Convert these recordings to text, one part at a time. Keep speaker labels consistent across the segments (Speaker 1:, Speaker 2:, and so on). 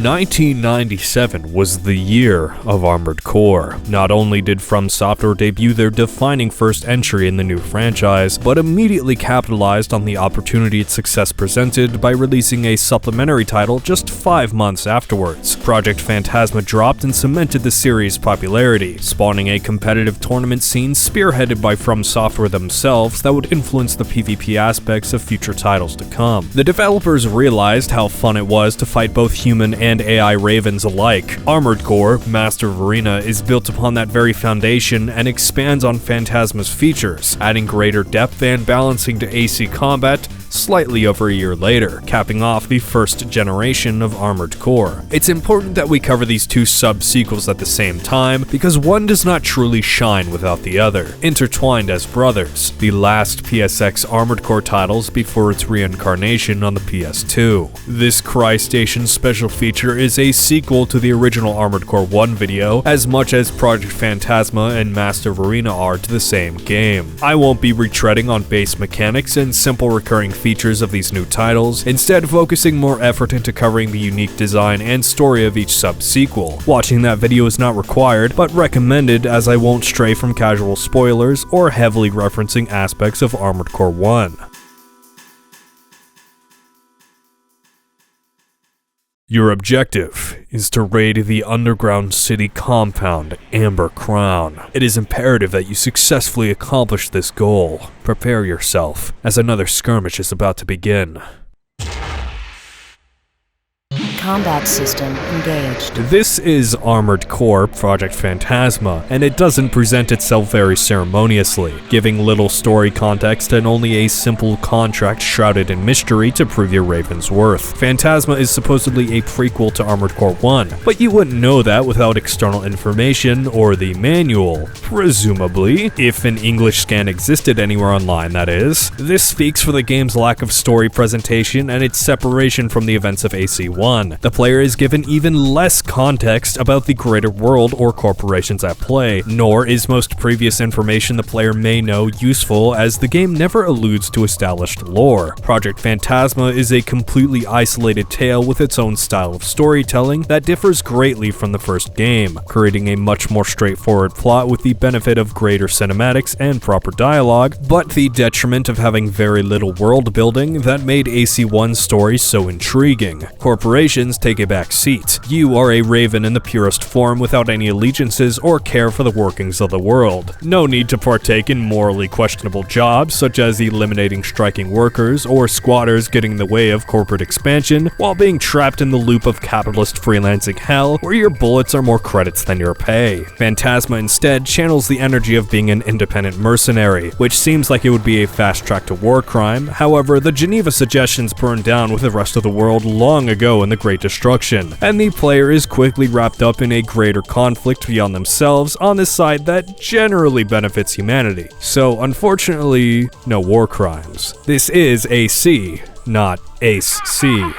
Speaker 1: 1997 was the year of Armored Core. Not only did FromSoftware debut their defining first entry in the new franchise, but immediately capitalized on the opportunity its success presented by releasing a supplementary title just 5 months afterwards. Project Phantasma dropped and cemented the series' popularity, spawning a competitive tournament scene spearheaded by FromSoftware themselves that would influence the PvP aspects of future titles to come. The developers realized how fun it was to fight both human and AI ravens alike. Armored Core, Master of Arena, is built upon that very foundation and expands on Phantasma's features, adding greater depth and balancing to AC combat slightly over a year later, capping off the first generation of Armored Core. It's important that we cover these two sub-sequels at the same time, because one does not truly shine without the other, intertwined as brothers, the last PSX Armored Core titles before its reincarnation on the PS2. This CryStation special feature is a sequel to the original Armored Core 1 video, as much as Project Phantasma and Master of Arena are to the same game. I won't be retreading on base mechanics and simple recurring features of these new titles, instead focusing more effort into covering the unique design and story of each sub-sequel. Watching that video is not required, but recommended, as I won't stray from casual spoilers or heavily referencing aspects of Armored Core 1. Your objective is to raid the underground city compound, Amber Crown. It is imperative that you successfully accomplish this goal. Prepare yourself, as another skirmish is about to begin.
Speaker 2: Combat system engaged.
Speaker 1: This is Armored Core Project Phantasma, and it doesn't present itself very ceremoniously, giving little story context and only a simple contract shrouded in mystery to prove your Raven's worth. Phantasma is supposedly a prequel to Armored Core 1, but you wouldn't know that without external information or the manual, presumably, if an English scan existed anywhere online, that is. This speaks for the game's lack of story presentation and its separation from the events of AC1. The player is given even less context about the greater world or corporations at play, nor is most previous information the player may know useful, as the game never alludes to established lore. Project Phantasma is a completely isolated tale with its own style of storytelling that differs greatly from the first game, creating a much more straightforward plot with the benefit of greater cinematics and proper dialogue, but the detriment of having very little world building that made AC1's story so intriguing. Corporations take a back seat. You are a Raven in the purest form without any allegiances or care for the workings of the world. No need to partake in morally questionable jobs such as eliminating striking workers or squatters getting in the way of corporate expansion while being trapped in the loop of capitalist freelancing hell where your bullets are more credits than your pay. Phantasma instead channels the energy of being an independent mercenary, which seems like it would be a fast track to war crime. However, the Geneva suggestions burned down with the rest of the world long ago in the Great Destruction, and the player is quickly wrapped up in a greater conflict beyond themselves on the side that generally benefits humanity. So unfortunately, no war crimes. This is AC, not Ace C.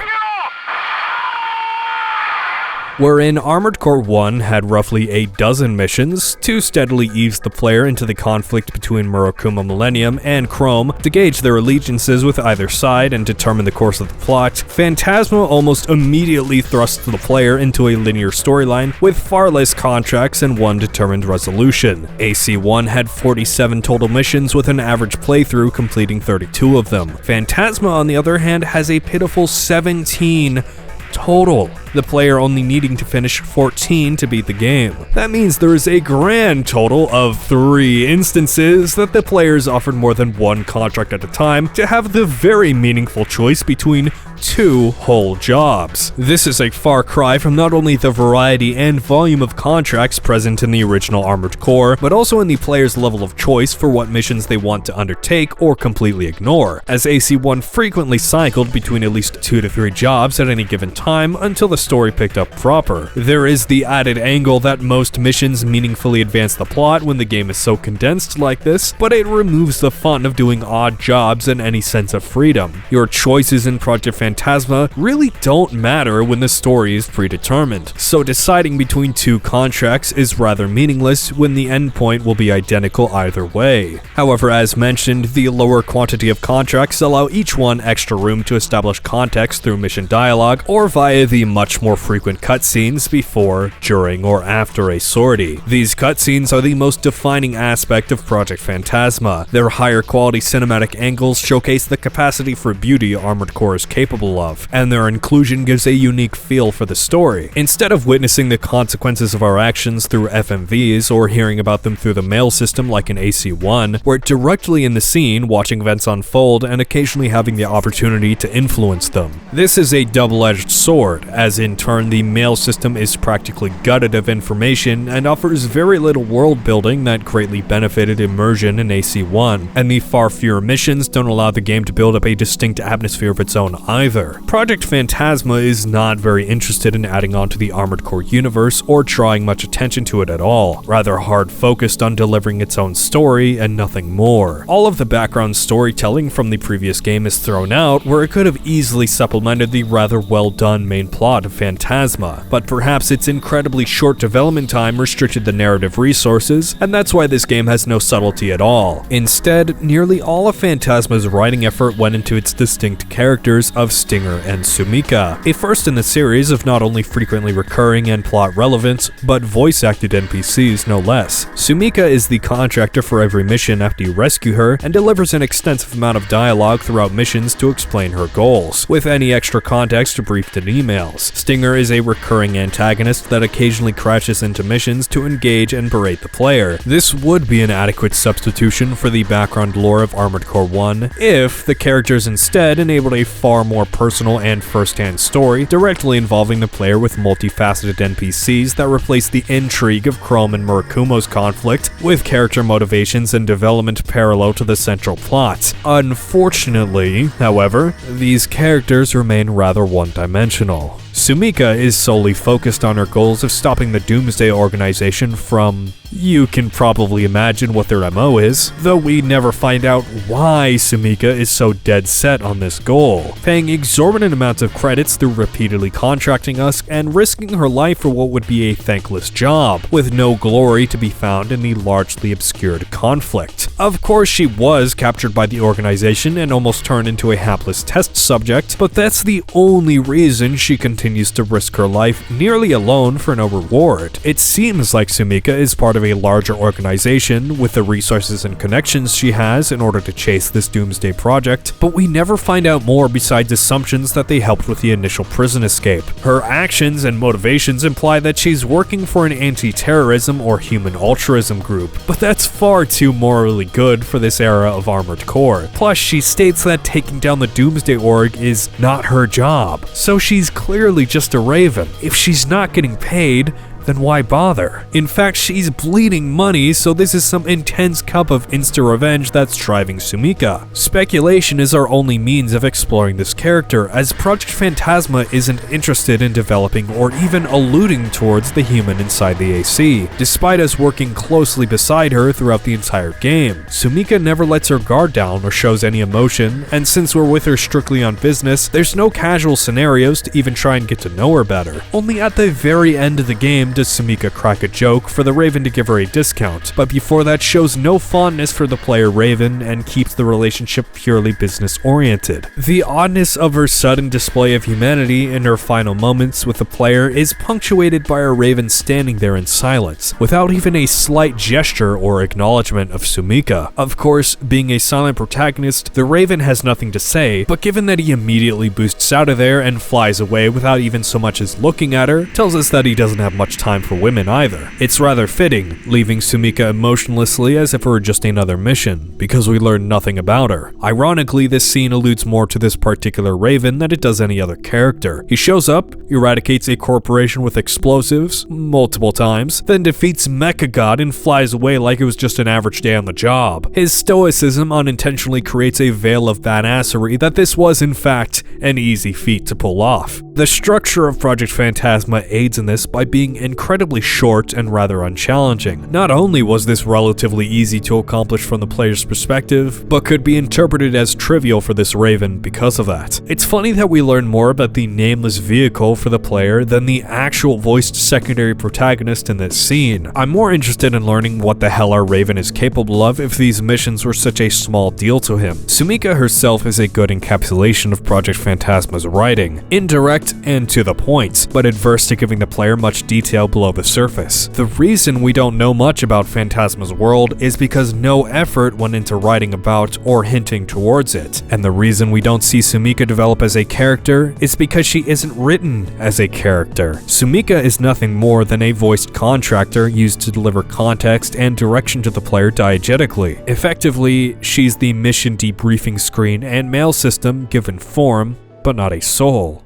Speaker 1: Wherein Armored Core 1 had roughly a dozen missions to steadily ease the player into the conflict between Murokuma Millennium and Chrome to gauge their allegiances with either side and determine the course of the plot, Phantasma almost immediately thrusts the player into a linear storyline with far less contracts and one determined resolution. AC1 had 47 total missions with an average playthrough completing 32 of them. Phantasma, on the other hand, has a pitiful 17 total, the player only needing to finish 14 to beat the game. That means there is a grand total of 3 instances that the player is offered more than one contract at a time to have the very meaningful choice between 2 whole jobs. This is a far cry from not only the variety and volume of contracts present in the original Armored Core, but also in the player's level of choice for what missions they want to undertake or completely ignore, as AC1 frequently cycled between at least 2 to 3 jobs at any given time until the story picked up proper. There is the added angle that most missions meaningfully advance the plot when the game is so condensed like this, but it removes the fun of doing odd jobs and any sense of freedom. Your choices in Project Phantasma really don't matter when the story is predetermined, so deciding between 2 contracts is rather meaningless when the endpoint will be identical either way. However, as mentioned, the lower quantity of contracts allow each one extra room to establish context through mission dialogue or via the much much more frequent cutscenes before, during, or after a sortie. These cutscenes are the most defining aspect of Project Phantasma. Their higher quality cinematic angles showcase the capacity for beauty Armored Core is capable of, and their inclusion gives a unique feel for the story. Instead of witnessing the consequences of our actions through FMVs or hearing about them through the mail system like in AC1, we're directly in the scene watching events unfold and occasionally having the opportunity to influence them. This is a double-edged sword, as in turn the mail system is practically gutted of information and offers very little world building that greatly benefited immersion in AC1, and the far fewer missions don't allow the game to build up a distinct atmosphere of its own either. Project Phantasma is not very interested in adding on to the Armored Core universe or drawing much attention to it at all, rather hard focused on delivering its own story and nothing more. All of the background storytelling from the previous game is thrown out, where it could have easily supplemented the rather well done main plot of Phantasma, but perhaps its incredibly short development time restricted the narrative resources, and that's why this game has no subtlety at all. Instead, nearly all of Phantasma's writing effort went into its distinct characters of Stinger and Sumika, a first in the series of not only frequently recurring and plot relevance, but voice-acted NPCs no less. Sumika is the contractor for every mission after you rescue her, and delivers an extensive amount of dialogue throughout missions to explain her goals, with any extra context briefed in emails. Stinger is a recurring antagonist that occasionally crashes into missions to engage and berate the player. This would be an adequate substitution for the background lore of Armored Core 1 if the characters instead enabled a far more personal and first-hand story directly involving the player with multifaceted NPCs that replace the intrigue of Chrome and Murakumo's conflict with character motivations and development parallel to the central plot. Unfortunately, however, these characters remain rather one-dimensional. Sumika is solely focused on her goals of stopping the Doomsday Organization from... You can probably imagine what their MO is, though we never find out why Sumika is so dead set on this goal, paying exorbitant amounts of credits through repeatedly contracting us and risking her life for what would be a thankless job, with no glory to be found in the largely obscured conflict. Of course, she was captured by the organization and almost turned into a hapless test subject, but that's the only reason she continues to risk her life nearly alone for no reward. It seems like Sumika is part of a larger organization with the resources and connections she has in order to chase this Doomsday project, but we never find out more besides assumptions that they helped with the initial prison escape. Her actions and motivations imply that she's working for an anti-terrorism or human altruism group, but that's far too morally good for this era of Armored Core. Plus, she states that taking down the Doomsday Org is not her job, so she's clearly just a raven. If she's not getting paid, then why bother? In fact, she's bleeding money, so this is some intense cup of insta-revenge that's driving Sumika. Speculation is our only means of exploring this character, as Project Phantasma isn't interested in developing or even alluding towards the human inside the AC, despite us working closely beside her throughout the entire game. Sumika never lets her guard down or shows any emotion, and since we're with her strictly on business, there's no casual scenarios to even try and get to know her better. Only at the very end of the game does Sumika crack a joke for the Raven to give her a discount, but before that shows no fondness for the player Raven and keeps the relationship purely business-oriented. The oddness of her sudden display of humanity in her final moments with the player is punctuated by our Raven standing there in silence, without even a slight gesture or acknowledgement of Sumika. Of course, being a silent protagonist, the Raven has nothing to say, but given that he immediately boosts out of there and flies away without even so much as looking at her, tells us that he doesn't have much time for women either. It's rather fitting, leaving Sumika emotionlessly as if it were just another mission, because we learn nothing about her. Ironically, this scene alludes more to this particular Raven than it does any other character. He shows up, eradicates a corporation with explosives, multiple times, then defeats Mecha God and flies away like it was just an average day on the job. His stoicism unintentionally creates a veil of badassery that this was in fact an easy feat to pull off. The structure of Project Phantasma aids in this by being incredibly short and rather unchallenging. Not only was this relatively easy to accomplish from the player's perspective, but could be interpreted as trivial for this Raven because of that. It's funny that we learn more about the nameless vehicle for the player than the actual voiced secondary protagonist in this scene. I'm more interested in learning what the hell our Raven is capable of if these missions were such a small deal to him. Sumika herself is a good encapsulation of Project Phantasma's writing. Indirect blunt and to the point, but adverse to giving the player much detail below the surface. The reason we don't know much about Phantasma's world is because no effort went into writing about or hinting towards it, and the reason we don't see Sumika develop as a character is because she isn't written as a character. Sumika is nothing more than a voiced contractor used to deliver context and direction to the player diegetically. Effectively, she's the mission debriefing screen and mail system given form, but not a soul.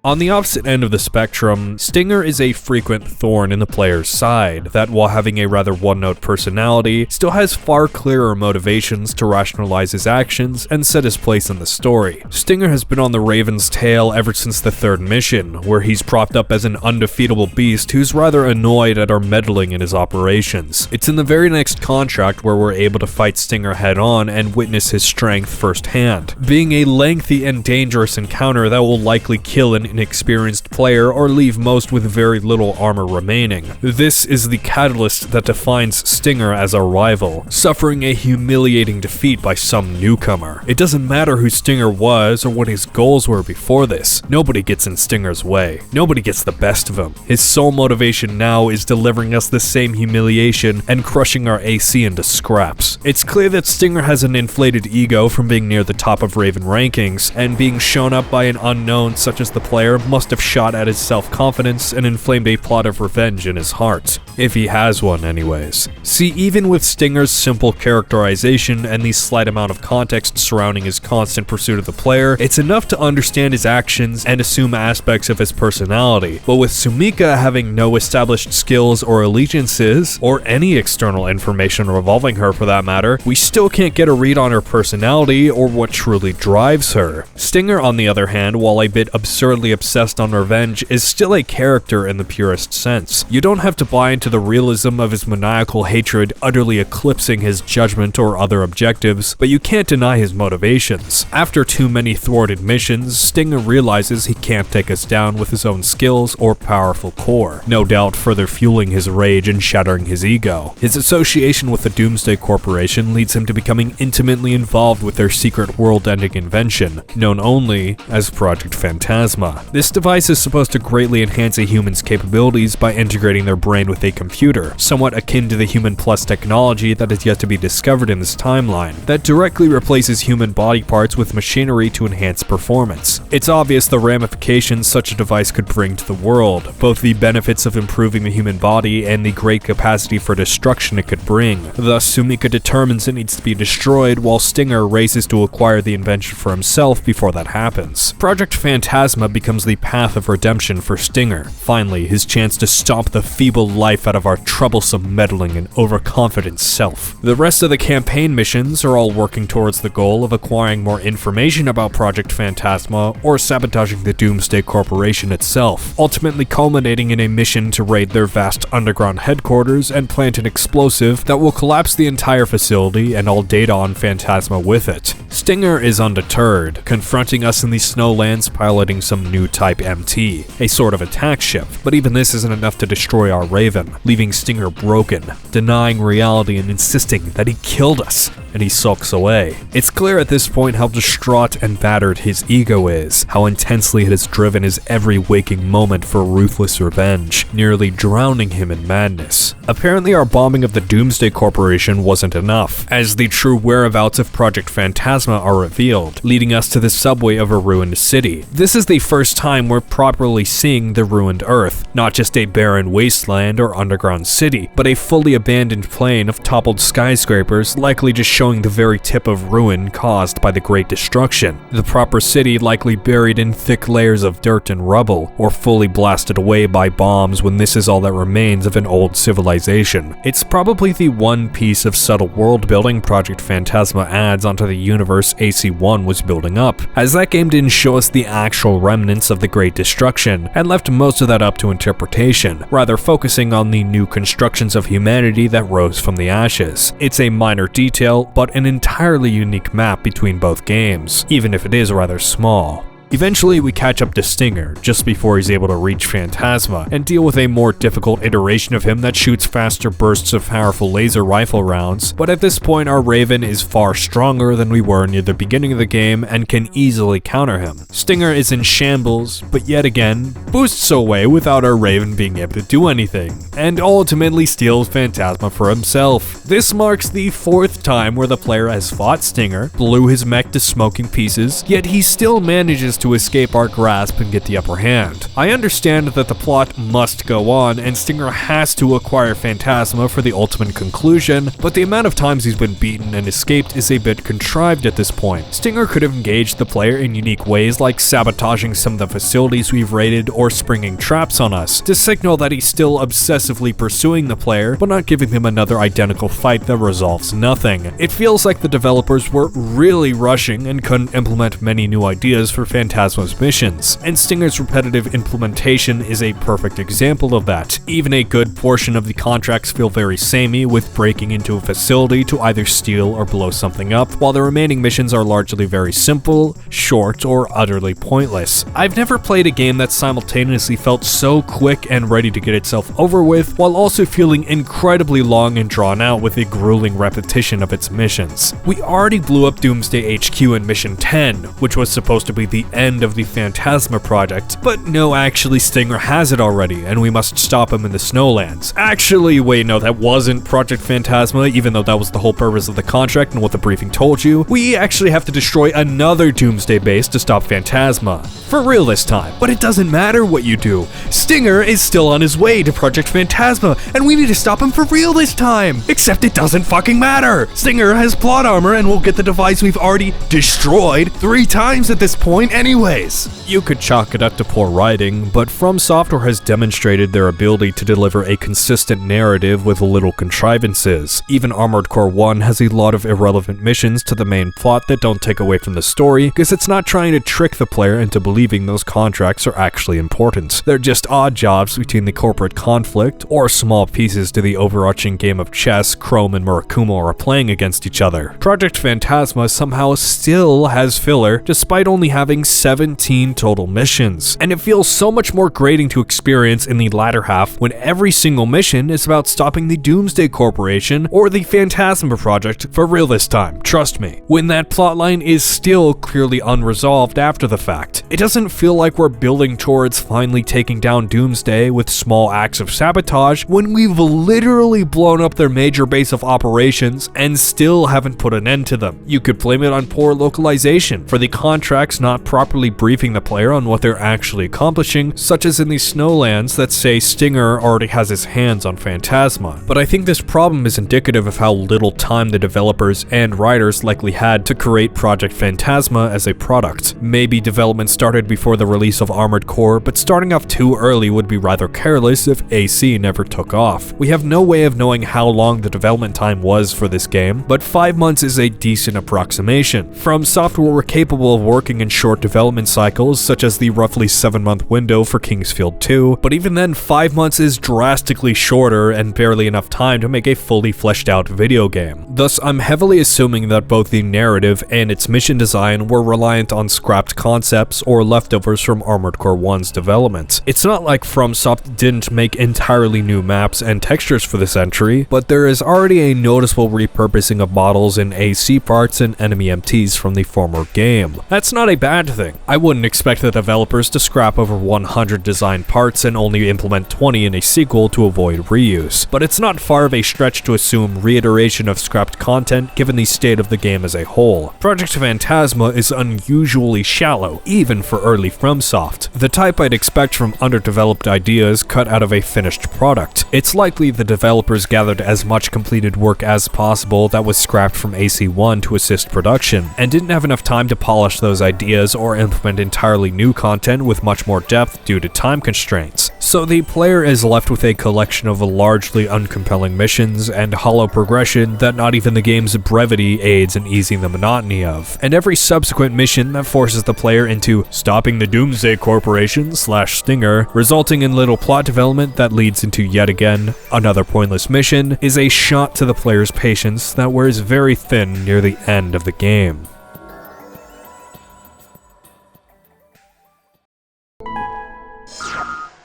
Speaker 1: On the opposite end of the spectrum, Stinger is a frequent thorn in the player's side that, while having a rather one-note personality, still has far clearer motivations to rationalize his actions and set his place in the story. Stinger has been on the Raven's tail ever since the third mission, where he's propped up as an undefeatable beast who's rather annoyed at our meddling in his operations. It's in the very next contract where we're able to fight Stinger head-on and witness his strength firsthand, being a lengthy and dangerous encounter that will likely kill an inexperienced player or leave most with very little armor remaining. This is the catalyst that defines Stinger as our rival, suffering a humiliating defeat by some newcomer. It doesn't matter who Stinger was or what his goals were before this. Nobody gets in Stinger's way. Nobody gets the best of him. His sole motivation now is delivering us the same humiliation and crushing our AC into scraps. It's clear that Stinger has an inflated ego from being near the top of Raven rankings, and being shown up by an unknown such as the player must have shot at his self-confidence and inflamed a plot of revenge in his heart. If he has one, anyways. See, even with Stinger's simple characterization and the slight amount of context surrounding his constant pursuit of the player, it's enough to understand his actions and assume aspects of his personality. But with Sumika having no established skills or allegiances, or any external information revolving her for that matter, we still can't get a read on her personality or what truly drives her. Stinger, on the other hand, while a bit absurdly obsessed on revenge, is still a character in the purest sense. You don't have to buy into the realism of his maniacal hatred utterly eclipsing his judgment or other objectives, but you can't deny his motivations. After too many thwarted missions, Stinger realizes he can't take us down with his own skills or powerful core, no doubt further fueling his rage and shattering his ego. His association with the Doomsday Corporation leads him to becoming intimately involved with their secret world-ending invention, known only as Project Phantasma. This device is supposed to greatly enhance a human's capabilities by integrating their brain with a computer, somewhat akin to the Human Plus technology that is yet to be discovered in this timeline, that directly replaces human body parts with machinery to enhance performance. It's obvious the ramifications such a device could bring to the world, both the benefits of improving the human body and the great capacity for destruction it could bring. Thus, Sumika determines it needs to be destroyed, while Stinger races to acquire the invention for himself before that happens. Project Phantasma becomes the path of redemption for Stinger. Finally, his chance to stomp the feeble life out of our troublesome, meddling, and overconfident self. The rest of the campaign missions are all working towards the goal of acquiring more information about Project Phantasma or sabotaging the Doomsday Corporation itself, ultimately culminating in a mission to raid their vast underground headquarters and plant an explosive that will collapse the entire facility and all data on Phantasma with it. Stinger is undeterred, confronting us in the Snowlands piloting some new Type MT, a sort of attack ship, but even this isn't enough to destroy our Raven, leaving Stinger broken, denying reality and insisting that he killed us, and he sulks away. It's clear at this point how distraught and battered his ego is, how intensely it has driven his every waking moment for ruthless revenge, nearly drowning him in madness. Apparently our bombing of the Doomsday Corporation wasn't enough, as the true whereabouts of Project Phantasma are revealed, leading us to the subway of a ruined city. This is the first time we're properly seeing the ruined Earth, not just a barren wasteland or underground city, but a fully abandoned plain of toppled skyscrapers, likely just showing the very tip of ruin caused by the Great Destruction. The proper city likely buried in thick layers of dirt and rubble, or fully blasted away by bombs when this is all that remains of an old civilization. It's probably the one piece of subtle world building Project Phantasma adds onto the universe AC1 was building up, as that game didn't show us the actual remnants of the Great Destruction, and left most of that up to interpretation, rather focusing on the new constructions of humanity that rose from the ashes. It's a minor detail, but an entirely unique map between both games, even if it is rather small. Eventually, we catch up to Stinger, just before he's able to reach Phantasma, and deal with a more difficult iteration of him that shoots faster bursts of powerful laser rifle rounds, but at this point our Raven is far stronger than we were near the beginning of the game and can easily counter him. Stinger is in shambles, but yet again, boosts away without our Raven being able to do anything, and ultimately steals Phantasma for himself. This marks the 4th time where the player has fought Stinger, blew his mech to smoking pieces, yet he still manages to escape our grasp and get the upper hand. I understand that the plot must go on, and Stinger has to acquire Phantasma for the ultimate conclusion, but the amount of times he's been beaten and escaped is a bit contrived at this point. Stinger could have engaged the player in unique ways, like sabotaging some of the facilities we've raided or springing traps on us, to signal that he's still obsessively pursuing the player, but not giving him another identical fight that resolves nothing. It feels like the developers were really rushing and couldn't implement many new ideas for Phantasma's missions, and Stinger's repetitive implementation is a perfect example of that. Even a good portion of the contracts feel very samey, with breaking into a facility to either steal or blow something up, while the remaining missions are largely very simple, short, or utterly pointless. I've never played a game that simultaneously felt so quick and ready to get itself over with, while also feeling incredibly long and drawn out with a grueling repetition of its missions. We already blew up Doomsday HQ in Mission 10, which was supposed to be the end of the Phantasma project, but no, actually Stinger has it already, and we must stop him in the Snowlands. Actually, wait, no, that wasn't Project Phantasma, even though that was the whole purpose of the contract and what the briefing told you. We actually have to destroy another Doomsday base to stop Phantasma. For real this time. But it doesn't matter what you do. Stinger is still on his way to Project Phantasma, and we need to stop him for real this time. Except it doesn't fucking matter. Stinger has plot armor and will get the device we've already destroyed 3 times at this point anyways. You could chalk it up to poor writing, but FromSoftware has demonstrated their ability to deliver a consistent narrative with little contrivances. Even Armored Core 1 has a lot of irrelevant missions to the main plot that don't take away from the story, because it's not trying to trick the player into believing those contracts are actually important. They're just odd jobs between the corporate conflict, or small pieces to the overarching game of chess Chrome and Murakumo are playing against each other. Project Phantasma somehow still has filler, despite only having 17 total missions, and it feels so much more grating to experience in the latter half when every single mission is about stopping the Doomsday Corporation or the Phantasma project for real this time, trust me, when that plotline is still clearly unresolved after the fact. It doesn't feel like we're building towards finally taking down Doomsday with small acts of sabotage when we've literally blown up their major base of operations and still haven't put an end to them. You could blame it on poor localization, for the contracts not properly briefing the player on what they're actually accomplishing, such as in the Snowlands that say Stinger already has his hands on Phantasma. But I think this problem is indicative of how little time the developers and writers likely had to create Project Phantasma as a product. Maybe development started before the release of Armored Core, but starting off too early would be rather careless if AC never took off. We have no way of knowing how long the development time was for this game, but 5 months is a decent approximation. FromSoftware were capable of working in short development cycles, such as the roughly 7-month window for Kingsfield 2, but even then 5 months is drastically shorter and barely enough time to make a fully fleshed out video game. Thus, I'm heavily assuming that both the narrative and its mission design were reliant on scrapped concepts or leftovers from Armored Core 1's development. It's not like FromSoft didn't make entirely new maps and textures for this entry, but there is already a noticeable repurposing of models and AC parts and enemy MTs from the former game. That's not a bad thing. I wouldn't expect the developers to scrap over 100 design parts and only implement 20 in a sequel to avoid reuse, but it's not far of a stretch to assume reiteration of scrapped content given the state of the game as a whole. Project Phantasma is unusually shallow, even for early FromSoft, the type I'd expect from underdeveloped ideas cut out of a finished product. It's likely the developers gathered as much completed work as possible that was scrapped from AC1 to assist production, and didn't have enough time to polish those ideas or implement entirely new content with much more depth due to time constraints. So the player is left with a collection of largely uncompelling missions and hollow progression that not even the game's brevity aids in easing the monotony of, and every subsequent mission that forces the player into stopping the Doomsday Corporation / Stinger, resulting in little plot development that leads into yet again another pointless mission, is a shot to the player's patience that wears very thin near the end of the game.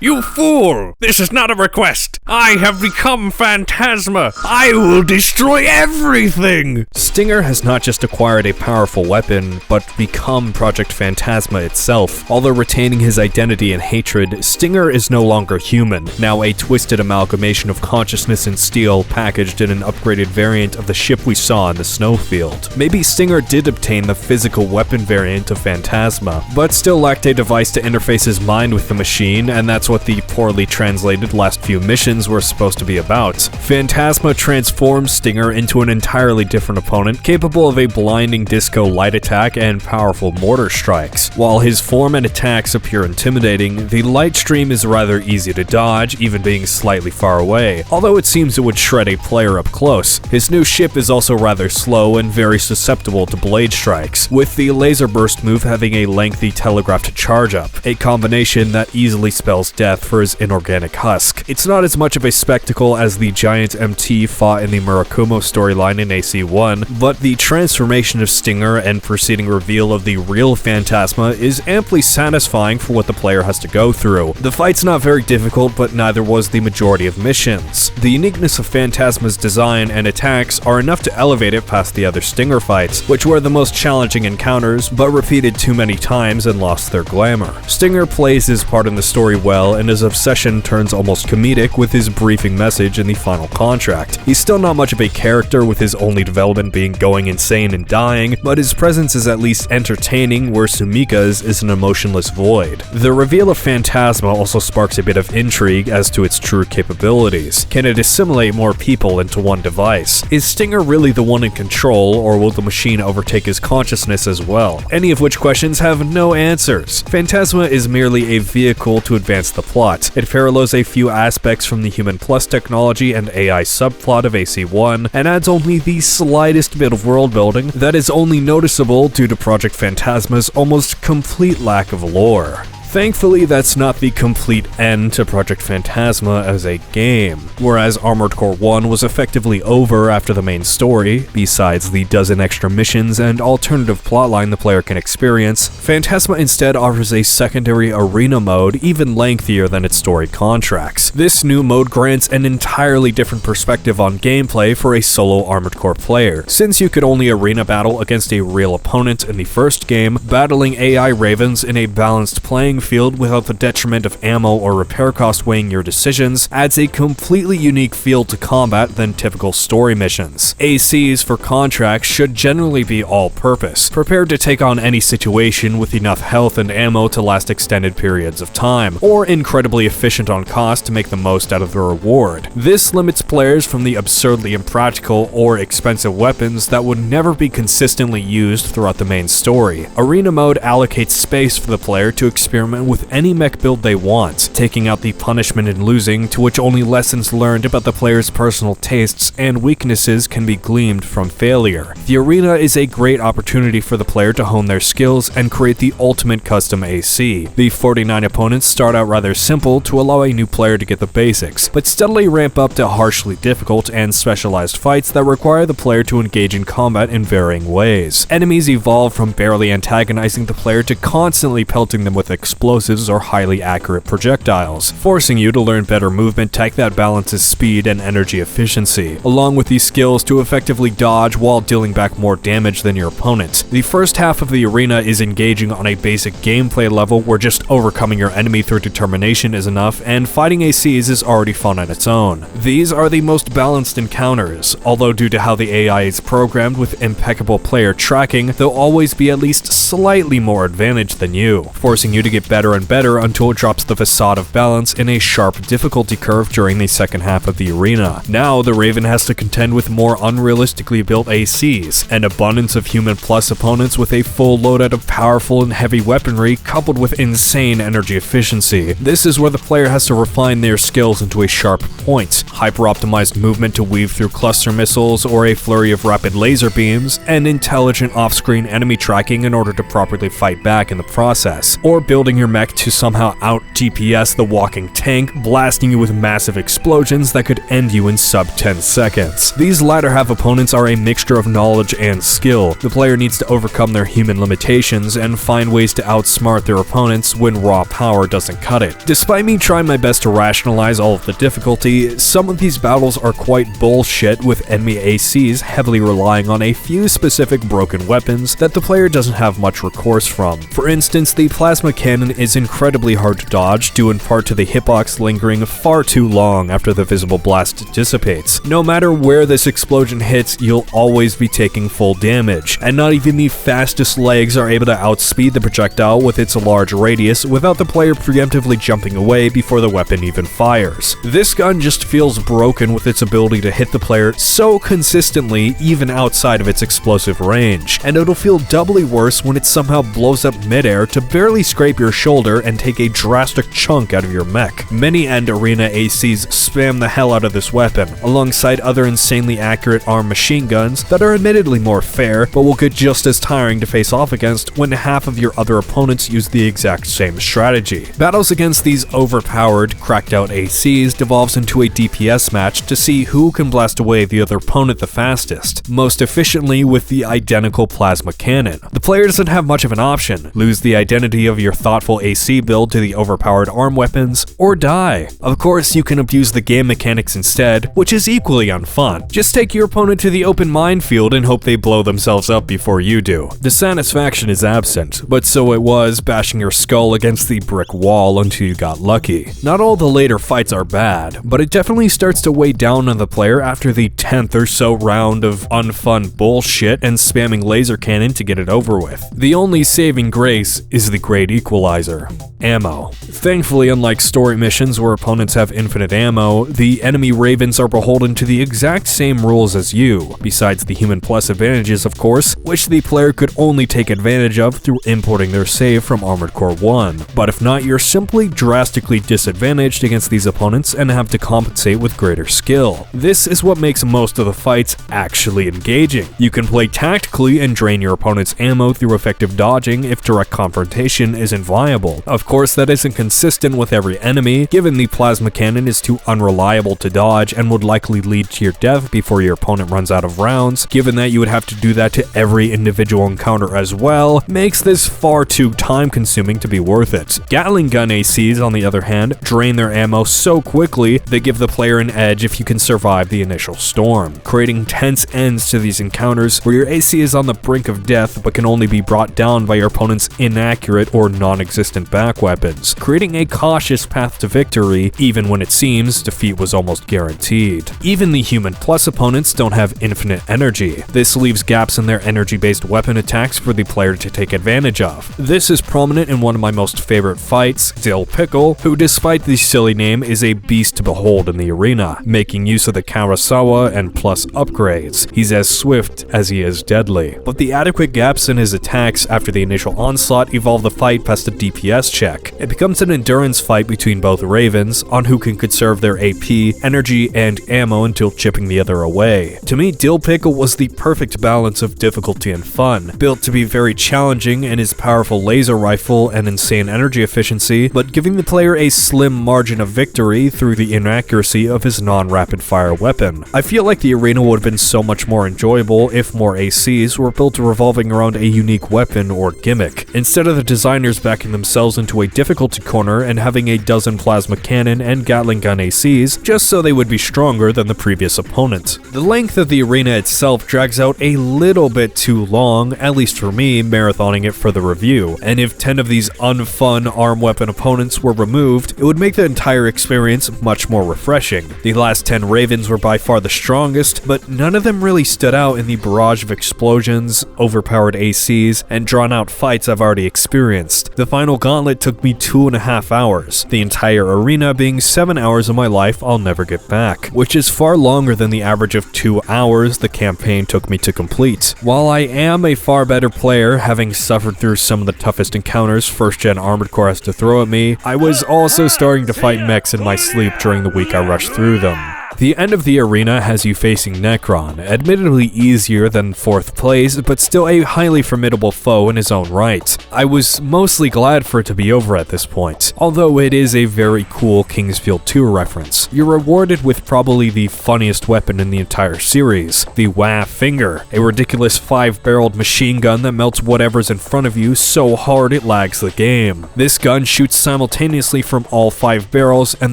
Speaker 1: You fool! This is not a request! I have become Phantasma! I will destroy everything! Stinger has not just acquired a powerful weapon, but become Project Phantasma itself. Although retaining his identity and hatred, Stinger is no longer human, now a twisted amalgamation of consciousness and steel packaged in an upgraded variant of the ship we saw in the snowfield. Maybe Stinger did obtain the physical weapon variant of Phantasma, but still lacked a device to interface his mind with the machine, and that's what the poorly translated last few missions were supposed to be about. Phantasma transforms Stinger into an entirely different opponent, capable of a blinding disco light attack and powerful mortar strikes. While his form and attacks appear intimidating, the light stream is rather easy to dodge, even being slightly far away, although it seems it would shred a player up close. His new ship is also rather slow and very susceptible to blade strikes, with the laser burst move having a lengthy telegraphed charge up, a combination that easily spells death for his inorganic husk. It's not as much of a spectacle as the giant MT fought in the Murakumo storyline in AC1, but the transformation of Stinger and preceding reveal of the real Phantasma is amply satisfying for what the player has to go through. The fight's not very difficult, but neither was the majority of missions. The uniqueness of Phantasma's design and attacks are enough to elevate it past the other Stinger fights, which were the most challenging encounters, but repeated too many times and lost their glamour. Stinger plays his part in the story well, and his obsession turns almost comedic with his briefing message in the final contract. He's still not much of a character, with his only development being going insane and dying, but his presence is at least entertaining, where Sumika's is an emotionless void. The reveal of Phantasma also sparks a bit of intrigue as to its true capabilities. Can it assimilate more people into one device? Is Stinger really the one in control, or will the machine overtake his consciousness as well? Any of which questions have no answers. Phantasma is merely a vehicle to advance the plot. It parallels a few aspects from the Human Plus technology and AI subplot of AC1, and adds only the slightest bit of world building that is only noticeable due to Project Phantasma's almost complete lack of lore. Thankfully, that's not the complete end to Project Phantasma as a game. Whereas Armored Core 1 was effectively over after the main story, besides the dozen extra missions and alternative plotline the player can experience, Phantasma instead offers a secondary arena mode even lengthier than its story contracts. This new mode grants an entirely different perspective on gameplay for a solo Armored Core player. Since you could only arena battle against a real opponent in the first game, battling AI ravens in a balanced playing field without the detriment of ammo or repair cost weighing your decisions adds a completely unique feel to combat than typical story missions. ACs for contracts should generally be all-purpose, prepared to take on any situation with enough health and ammo to last extended periods of time, or incredibly efficient on cost to make the most out of the reward. This limits players from the absurdly impractical or expensive weapons that would never be consistently used throughout the main story. Arena mode allocates space for the player to experiment with any mech build they want, taking out the punishment in losing, to which only lessons learned about the player's personal tastes and weaknesses can be gleaned from failure. The arena is a great opportunity for the player to hone their skills and create the ultimate custom AC. The 49 opponents start out rather simple to allow a new player to get the basics, but steadily ramp up to harshly difficult and specialized fights that require the player to engage in combat in varying ways. Enemies evolve from barely antagonizing the player to constantly pelting them with explosives or highly accurate projectiles, forcing you to learn better movement tech that balances speed and energy efficiency, along with the skills to effectively dodge while dealing back more damage than your opponent. The first half of the arena is engaging on a basic gameplay level where just overcoming your enemy through determination is enough, and fighting ACs is already fun on its own. These are the most balanced encounters, although due to how the AI is programmed with impeccable player tracking, they'll always be at least slightly more advantaged than you, forcing you to get better and better until it drops the facade of balance in a sharp difficulty curve during the second half of the arena. Now, the Raven has to contend with more unrealistically built ACs, an abundance of Human Plus opponents with a full loadout of powerful and heavy weaponry coupled with insane energy efficiency. This is where the player has to refine their skills into a sharp point, hyper-optimized movement to weave through cluster missiles or a flurry of rapid laser beams, and intelligent off-screen enemy tracking in order to properly fight back in the process, or building your mech to somehow out-DPS the walking tank, blasting you with massive explosions that could end you in sub-10 seconds. These latter half opponents are a mixture of knowledge and skill. The player needs to overcome their human limitations and find ways to outsmart their opponents when raw power doesn't cut it. Despite me trying my best to rationalize all of the difficulty, some of these battles are quite bullshit, with enemy ACs heavily relying on a few specific broken weapons that the player doesn't have much recourse from. For instance, the plasma cannon is incredibly hard to dodge, due in part to the hitbox lingering far too long after the visible blast dissipates. No matter where this explosion hits, you'll always be taking full damage, and not even the fastest legs are able to outspeed the projectile with its large radius without the player preemptively jumping away before the weapon even fires. This gun just feels broken with its ability to hit the player so consistently even outside of its explosive range, and it'll feel doubly worse when it somehow blows up midair to barely scrape your shoulder and take a drastic chunk out of your mech. Many end arena ACs spam the hell out of this weapon, alongside other insanely accurate armed machine guns that are admittedly more fair, but will get just as tiring to face off against when half of your other opponents use the exact same strategy. Battles against these overpowered, cracked out ACs devolves into a DPS match to see who can blast away the other opponent the fastest, most efficiently with the identical plasma cannon. The player doesn't have much of an option: lose the identity of your thoughtful AC build to the overpowered arm weapons, or die. Of course, you can abuse the game mechanics instead, which is equally unfun. Just take your opponent to the open minefield and hope they blow themselves up before you do. The satisfaction is absent, but so it was bashing your skull against the brick wall until you got lucky. Not all the later fights are bad, but it definitely starts to weigh down on the player after the 10th or so round of unfun bullshit and spamming laser cannon to get it over with. The only saving grace is the great equalizer: ammo. Thankfully, unlike story missions where opponents have infinite ammo, the enemy ravens are beholden to the exact same rules as you, besides the human plus advantages of course, which the player could only take advantage of through importing their save from Armored Core 1. But if not, you're simply drastically disadvantaged against these opponents and have to compensate with greater skill. This is what makes most of the fights actually engaging. You can play tactically and drain your opponent's ammo through effective dodging if direct confrontation isn't viable. Of course, that isn't consistent with every enemy, given the plasma cannon is too unreliable to dodge and would likely lead to your death before your opponent runs out of rounds. Given that you would have to do that to every individual encounter as well, makes this far too time consuming to be worth it. Gatling gun ACs, on the other hand, drain their ammo so quickly they give the player an edge if you can survive the initial storm, creating tense ends to these encounters where your AC is on the brink of death but can only be brought down by your opponent's inaccurate or non-existent back weapons, creating a cautious path to victory even when it seems defeat was almost guaranteed. Even the human plus opponents don't have infinite energy. This leaves gaps in their energy-based weapon attacks for the player to take advantage of. This is prominent in one of my most favorite fights, Dill Pickle, who despite the silly name is a beast to behold in the arena, making use of the Karasawa and plus upgrades. He's as swift as he is deadly, but the adequate gaps in his attacks after the initial onslaught evolve the fight past a DPS check. It becomes an endurance fight between both ravens on who can conserve their AP, energy, and ammo until chipping the other away. To me, Dill Pickle was the perfect balance of difficulty and fun, built to be very challenging in his powerful laser rifle and insane energy efficiency, but giving the player a slim margin of victory through the inaccuracy of his non-rapid fire weapon. I feel like the arena would have been so much more enjoyable if more ACs were built revolving around a unique weapon or gimmick, instead of the designers backing themselves into a difficulty corner and having a dozen plasma cannon and Gatling gun ACs just so they would be stronger than the previous opponent. The length of the arena itself drags out a little bit too long, at least for me, marathoning it for the review, and if 10 of these unfun arm weapon opponents were removed, it would make the entire experience much more refreshing. The last 10 ravens were by far the strongest, but none of them really stood out in the barrage of explosions, overpowered ACs, and drawn out fights I've already experienced. The final gauntlet took me 2.5 hours, the entire arena being 7 hours of my life I'll never get back, which is far longer than the average of 2 hours the campaign took me to complete. While I am a far better player, having suffered through some of the toughest encounters first-gen Armored Core has to throw at me, I was also starting to fight mechs in my sleep during the week I rushed through them. The end of the arena has you facing Necron, admittedly easier than 4th place, but still a highly formidable foe in his own right. I was mostly glad for it to be over at this point, although it is a very cool Kingsfield 2 reference. You're rewarded with probably the funniest weapon in the entire series, the WAF Finger, a ridiculous 5-barreled machine gun that melts whatever's in front of you so hard it lags the game. This gun shoots simultaneously from all 5 barrels and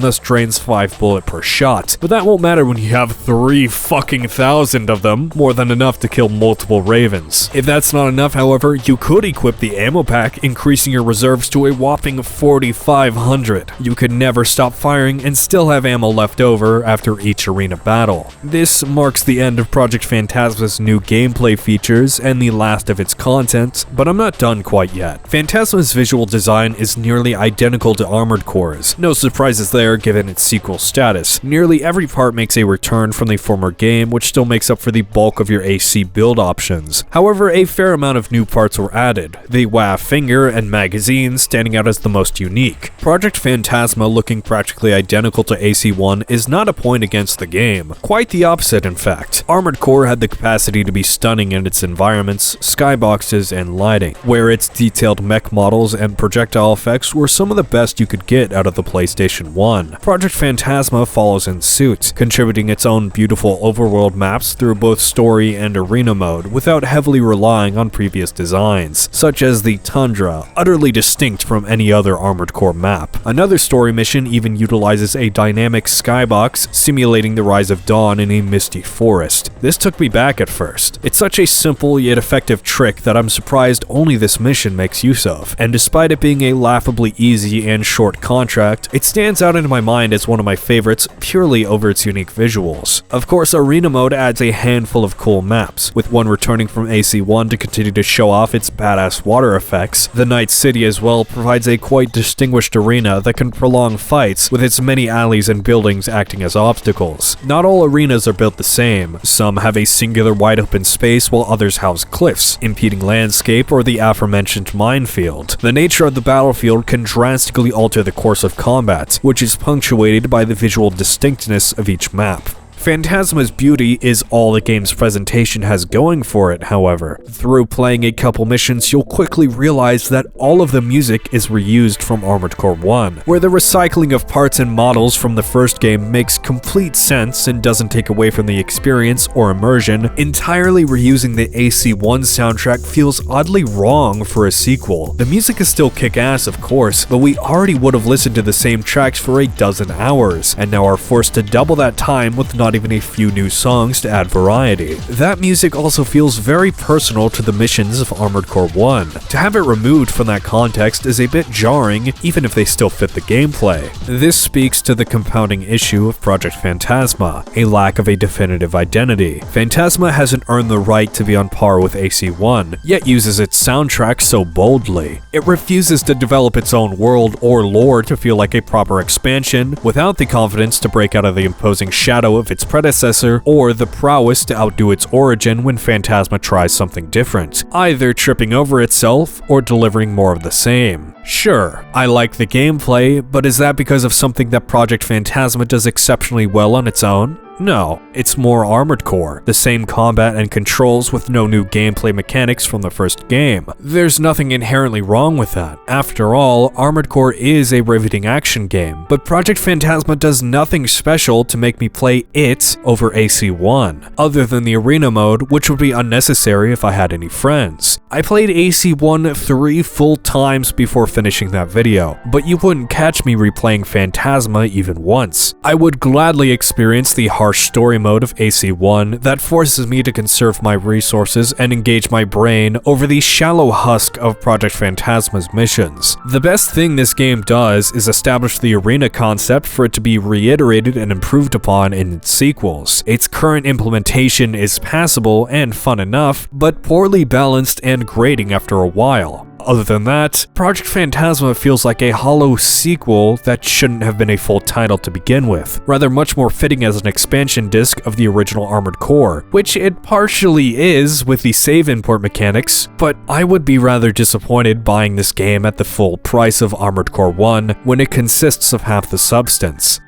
Speaker 1: thus drains 5 bullets per shot, but that won't matter when you have 3,000 of them, more than enough to kill multiple Ravens. If that's not enough, however, you could equip the ammo pack, increasing your reserves to a whopping 4,500. You could never stop firing and still have ammo left over after each arena battle. This marks the end of Project Phantasma's new gameplay features and the last of its content, but I'm not done quite yet. Phantasma's visual design is nearly identical to Armored Core's. No surprises there given its sequel status. Nearly every part makes a return from the former game, which still makes up for the bulk of your AC build options. However, a fair amount of new parts were added, the WAF Finger and magazine standing out as the most unique. Project Phantasma looking practically identical to AC1 is not a point against the game. Quite the opposite, in fact. Armored Core had the capacity to be stunning in its environments, skyboxes, and lighting, where its detailed mech models and projectile effects were some of the best you could get out of the PlayStation 1. Project Phantasma follows in suit, contributing its own beautiful overworld maps through both story and arena mode without heavily relying on previous designs, such as the Tundra, utterly distinct from any other Armored Core map. Another story mission even utilizes a dynamic skybox simulating the rise of dawn in a misty forest. This took me back at first. It's such a simple yet effective trick that I'm surprised only this mission makes use of, and despite it being a laughably easy and short contract, it stands out in my mind as one of my favorites purely over its unique visuals. Of course, arena mode adds a handful of cool maps, with one returning from AC1 to continue to show off its badass water effects. The Night City as well provides a quite distinguished arena that can prolong fights, with its many alleys and buildings acting as obstacles. Not all arenas are built the same. Some have a singular wide open space while others house cliffs, impeding landscape, or the aforementioned minefield. The nature of the battlefield can drastically alter the course of combat, which is punctuated by the visual distinctness of each map. Phantasma's beauty is all the game's presentation has going for it, however. Through playing a couple missions, you'll quickly realize that all of the music is reused from Armored Core 1, where the recycling of parts and models from the first game makes complete sense and doesn't take away from the experience or immersion. Entirely reusing the AC1 soundtrack feels oddly wrong for a sequel. The music is still kick-ass, of course, but we already would have listened to the same tracks for a dozen hours, and now are forced to double that time with not even a few new songs to add variety. That music also feels very personal to the missions of Armored Core 1. To have it removed from that context is a bit jarring, even if they still fit the gameplay. This speaks to the compounding issue of Project Phantasma, a lack of a definitive identity. Phantasma hasn't earned the right to be on par with AC1, yet uses its soundtrack so boldly. It refuses to develop its own world or lore to feel like a proper expansion, without the confidence to break out of the imposing shadow of its predecessor, or the prowess to outdo its origin when Phantasma tries something different, either tripping over itself or delivering more of the same. Sure, I like the gameplay, but is that because of something that Project Phantasma does exceptionally well on its own? No, it's more Armored Core, the same combat and controls with no new gameplay mechanics from the first game. There's nothing inherently wrong with that. After all, Armored Core is a riveting action game, but Project Phantasma does nothing special to make me play it over AC1, other than the arena mode, which would be unnecessary if I had any friends. I played AC1 3 full times before finishing that video, but you wouldn't catch me replaying Phantasma even once. I would gladly experience the harsh story mode of AC1 that forces me to conserve my resources and engage my brain over the shallow husk of Project Phantasma's missions. The best thing this game does is establish the arena concept for it to be reiterated and improved upon in its sequels. Its current implementation is passable and fun enough, but poorly balanced and grating after a while. Other than that, Project Phantasma feels like a hollow sequel that shouldn't have been a full title to begin with, rather much more fitting as an expansion disc of the original Armored Core, which it partially is with the save import mechanics, but I would be rather disappointed buying this game at the full price of Armored Core 1 when it consists of half the substance.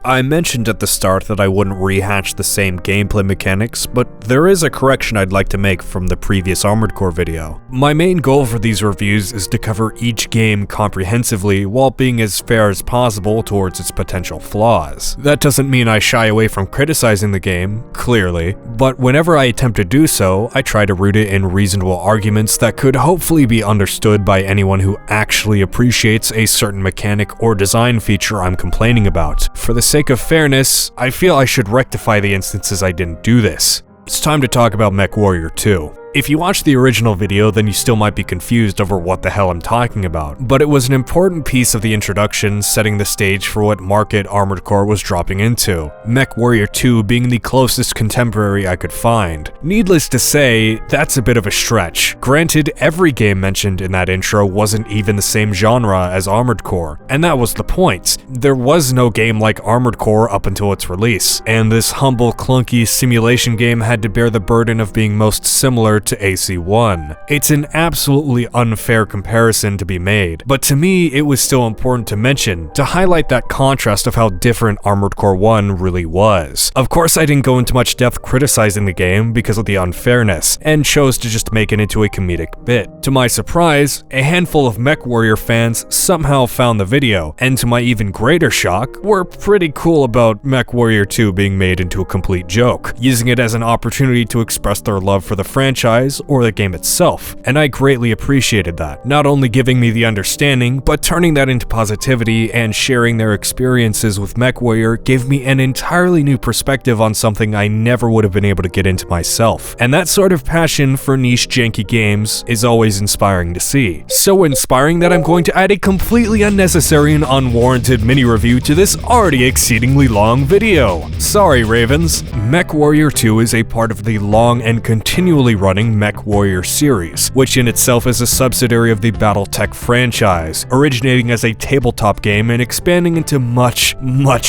Speaker 1: I mentioned at the start that I wouldn't rehash the same gameplay mechanics, but there is a correction I'd like to make from the previous Armored Core video. My main goal for these reviews is to cover each game comprehensively while being as fair as possible towards its potential flaws. That doesn't mean I shy away from criticizing the game, clearly, but whenever I attempt to do so, I try to root it in reasonable arguments that could hopefully be understood by anyone who actually appreciates a certain mechanic or design feature I'm complaining about. For the sake of fairness, I feel I should rectify the instances I didn't do this. It's time to talk about MechWarrior 2. If you watched the original video, then you still might be confused over what the hell I'm talking about, but it was an important piece of the introduction, setting the stage for what market Armored Core was dropping into, MechWarrior 2 being the closest contemporary I could find. Needless to say, that's a bit of a stretch. Granted, every game mentioned in that intro wasn't even the same genre as Armored Core, and that was the point. There was no game like Armored Core up until its release, and this humble, clunky simulation game had to bear the burden of being most similar to AC1. It's an absolutely unfair comparison to be made, but to me it was still important to mention, to highlight that contrast of how different Armored Core 1 really was. Of course I didn't go into much depth criticizing the game because of the unfairness, and chose to just make it into a comedic bit. To my surprise, a handful of MechWarrior fans somehow found the video, and to my even greater shock, were pretty cool about MechWarrior 2 being made into a complete joke, using it as an opportunity to express their love for the franchise or the game itself, and I greatly appreciated that. Not only giving me the understanding, but turning that into positivity and sharing their experiences with MechWarrior gave me an entirely new perspective on something I never would have been able to get into myself. And that sort of passion for niche janky games is always inspiring to see. So inspiring that I'm going to add a completely unnecessary and unwarranted mini-review to this already exceedingly long video. Sorry, Ravens. MechWarrior 2 is a part of the long and continually running MechWarrior series, which in itself is a subsidiary of the BattleTech franchise, originating as a tabletop game and expanding into much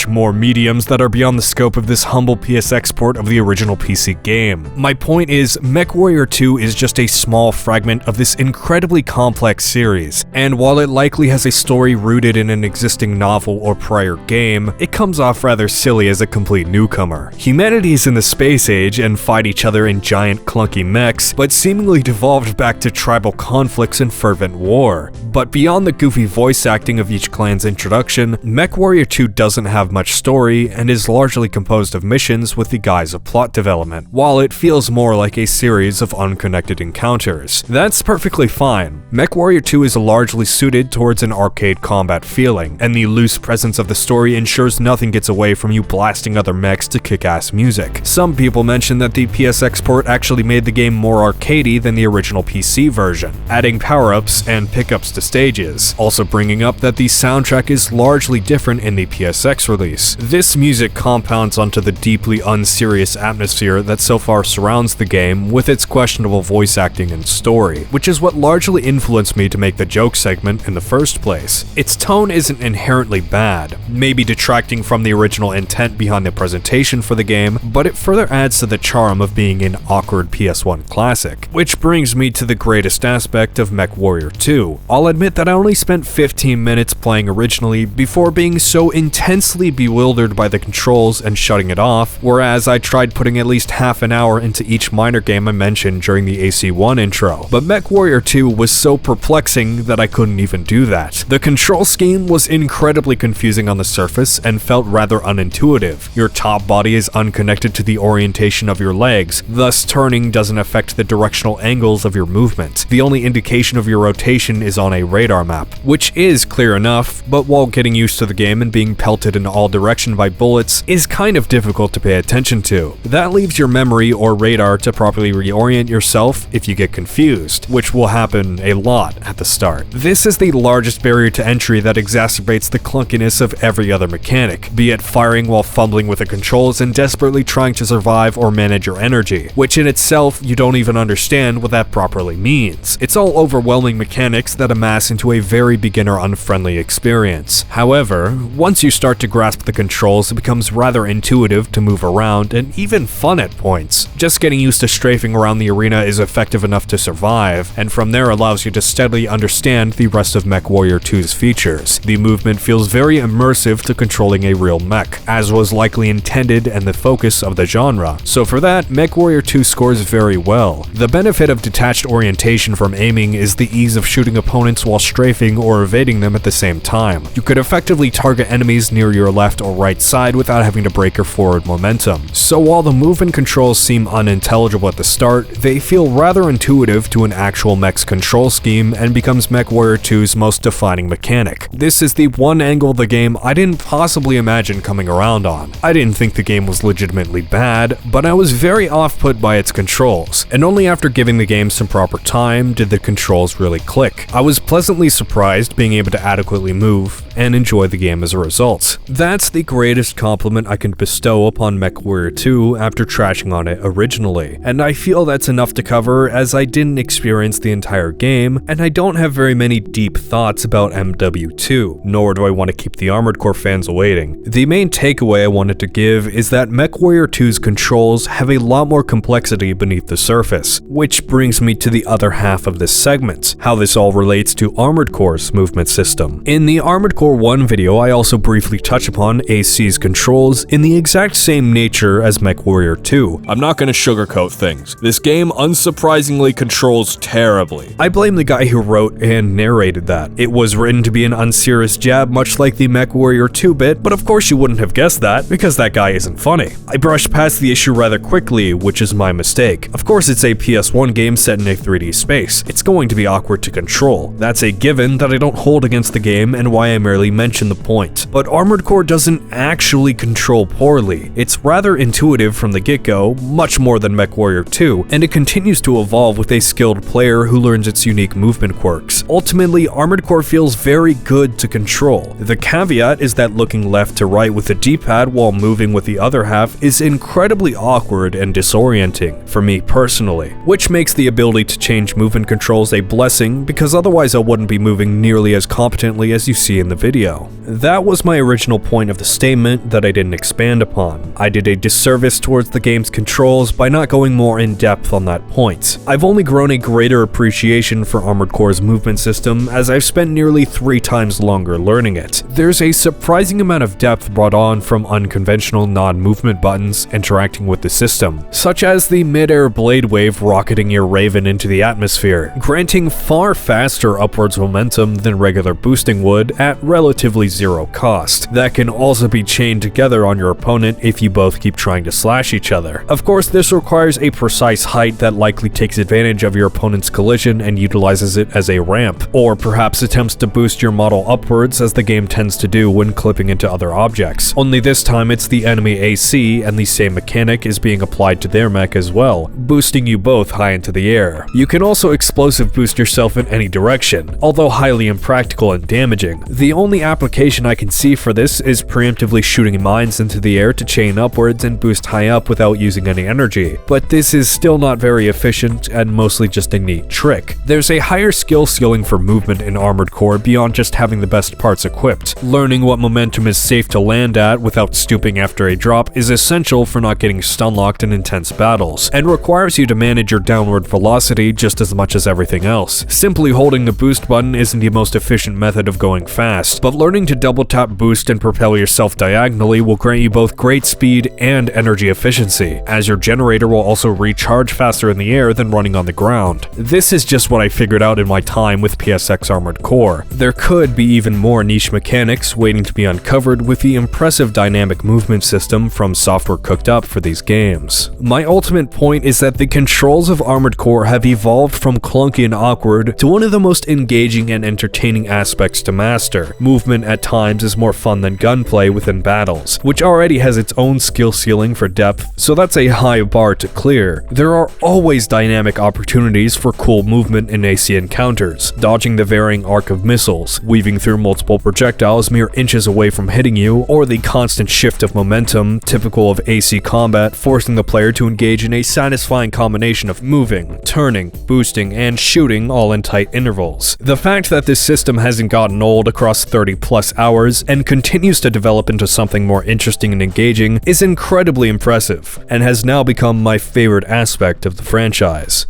Speaker 1: more mediums that are beyond the scope of this humble PSX port of the original PC game. My point is, MechWarrior 2 is just a small fragment of this incredibly complex series, and while it likely has a story rooted in an existing novel or prior game, it comes off rather silly as a complete newcomer. Humanity is in the space age and fight each other in giant clunky mechs, but seemingly devolved back to tribal conflicts and fervent war. But beyond the goofy voice acting of each clan's introduction, MechWarrior 2 doesn't have much story and is largely composed of missions with the guise of plot development, while it feels more like a series of unconnected encounters. That's perfectly fine. MechWarrior 2 is largely suited towards an arcade combat feeling, and the loose presence of the story ensures nothing gets away from you blasting other mechs to kick-ass music. Some people mention that the PSX port actually made the game more arcadey than the original PC version, adding power-ups and pickups to stages, also bringing up that the soundtrack is largely different in the PSX release. This music compounds onto the deeply unserious atmosphere that so far surrounds the game with its questionable voice acting and story, which is what largely influenced me to make the joke segment in the first place. Its tone isn't inherently bad, maybe detracting from the original intent behind the presentation for the game, but it further adds to the charm of being an awkward PS1 classic. Which brings me to the greatest aspect of MechWarrior 2. I'll admit that I only spent 15 minutes playing originally before being so intensely bewildered by the controls and shutting it off, whereas I tried putting at least half an hour into each minor game I mentioned during the AC1 intro. But MechWarrior 2 was so perplexing that I couldn't even do that. The control scheme was incredibly confusing on the surface and felt rather unintuitive. Your top body is unconnected to the orientation of your legs, thus turning doesn't affect the directional angles of your movement. The only indication of your rotation is on a radar map, which is clear enough, but while getting used to the game and being pelted in all directions by bullets is kind of difficult to pay attention to. That leaves your memory or radar to properly reorient yourself if you get confused, which will happen a lot at the start. This is the largest barrier to entry that exacerbates the clunkiness of every other mechanic, be it firing while fumbling with the controls and desperately trying to survive or manage your energy, which in itself you don't even understand what that properly means. It's all overwhelming mechanics that amass into a very beginner-unfriendly experience. However, once you start to grasp the controls, it becomes rather intuitive to move around and even fun at points. Just getting used to strafing around the arena is effective enough to survive, and from there allows you to steadily understand the rest of MechWarrior 2's features. The movement feels very immersive to controlling a real mech, as was likely intended and the focus of the genre. So for that, MechWarrior 2 scores very well. The benefit of detached orientation from aiming is the ease of shooting opponents while strafing or evading them at the same time. You could effectively target enemies near your left or right side without having to break your forward momentum. So while the movement controls seem unintelligible at the start, they feel rather intuitive to an actual mech's control scheme and becomes MechWarrior 2's most defining mechanic. This is the one angle of the game I didn't possibly imagine coming around on. I didn't think the game was legitimately bad, but I was very off-put by its controls, and only after giving the game some proper time did the controls really click. I was pleasantly surprised being able to adequately move and enjoy the game as a result. That's the greatest compliment I can bestow upon MechWarrior 2 after trashing on it originally, and I feel that's enough to cover as I didn't experience the entire game, and I don't have very many deep thoughts about MW2, nor do I want to keep the Armored Core fans awaiting. The main takeaway I wanted to give is that MechWarrior 2's controls have a lot more complexity beneath the surface, which brings me to the other half of this segment, how this all relates to Armored Core's movement system. In the Armored Core 1 video, I also briefly touch upon AC's controls in the exact same nature as MechWarrior 2.
Speaker 3: I'm not gonna sugarcoat things. This game unsurprisingly controls terribly.
Speaker 1: I blame the guy who wrote and narrated that. It was written to be an unserious jab, much like the MechWarrior 2 bit, but of course you wouldn't have guessed that, because that guy isn't funny. I brushed past the issue rather quickly, which is my mistake. Of course it's a PS1 game set in a 3D space. It's going to be awkward to control. That's a given that I don't hold against the game and why I merely mention the point. But Armored Core doesn't actually control poorly. It's rather intuitive from the get-go, much more than MechWarrior 2, and it continues to evolve with a skilled player who learns its unique movement quirks. Ultimately, Armored Core feels very good to control. The caveat is that looking left to right with the D-pad while moving with the other half is incredibly awkward and disorienting, for me personally, which makes the ability to change movement controls a blessing because otherwise I wouldn't be moving nearly as competently as you see in the video. That was my original point of the statement that I didn't expand upon. I did a disservice towards the game's controls by not going more in depth on that point. I've only grown a greater appreciation for Armored Core's movement system as I've spent nearly 3 times longer learning it. There's a surprising amount of depth brought on from unconventional non-movement buttons interacting with the system, such as the mid-air blade wave rocketing your Raven into the atmosphere, granting far faster upwards momentum than regular boosting would at relatively zero cost. That can also be chained together on your opponent if you both keep trying to slash each other. Of course, this requires a precise height that likely takes advantage of your opponent's collision and utilizes it as a ramp, or perhaps attempts to boost your model upwards as the game tends to do when clipping into other objects. Only this time it's the enemy AC and the same mechanic is being applied to their mech as well, boosting you both high into the air. You can also explosive boost yourself in any direction, although highly impractical and damaging. The only application I can see for this is preemptively shooting mines into the air to chain upwards and boost high up without using any energy, but this is still not very efficient and mostly just a neat trick. There's a higher skill ceiling for movement in Armored Core beyond just having the best parts equipped. Learning what momentum is safe to land at without stooping after a drop is essential for not getting stun-locked in intense battles, and requires you to manage your downward velocity just as much as everything else. Simply holding the boost button isn't the most efficient method of going fast, but learning to double tap boost and propel yourself diagonally will grant you both great speed and energy efficiency, as your generator will also recharge faster in the air than running on the ground. This is just what I figured out in my time with PSX Armored Core. There could be even more niche mechanics waiting to be uncovered with the impressive dynamic movement system FromSoftware cooked up for these games. My ultimate point is that the controls of Armored Core have evolved from clunky and awkward to one of the most engaging and entertaining aspects to master. Movement at times is more fun than gunplay within battles, which already has its own skill ceiling for depth, so that's a high bar to clear. There are always dynamic opportunities for cool movement in AC encounters, dodging the varying arc of missiles, weaving through multiple projectiles mere inches away from hitting you, or the constant shift of momentum typical of AC combat, forcing the player to engage in a satisfying combination of moving, turning, boosting, and shooting all in tight intervals. The fact that this system hasn't gotten old across 30 plus hours and continues to develop into something more interesting and engaging is incredibly impressive, and has now become my favorite aspect of the franchise.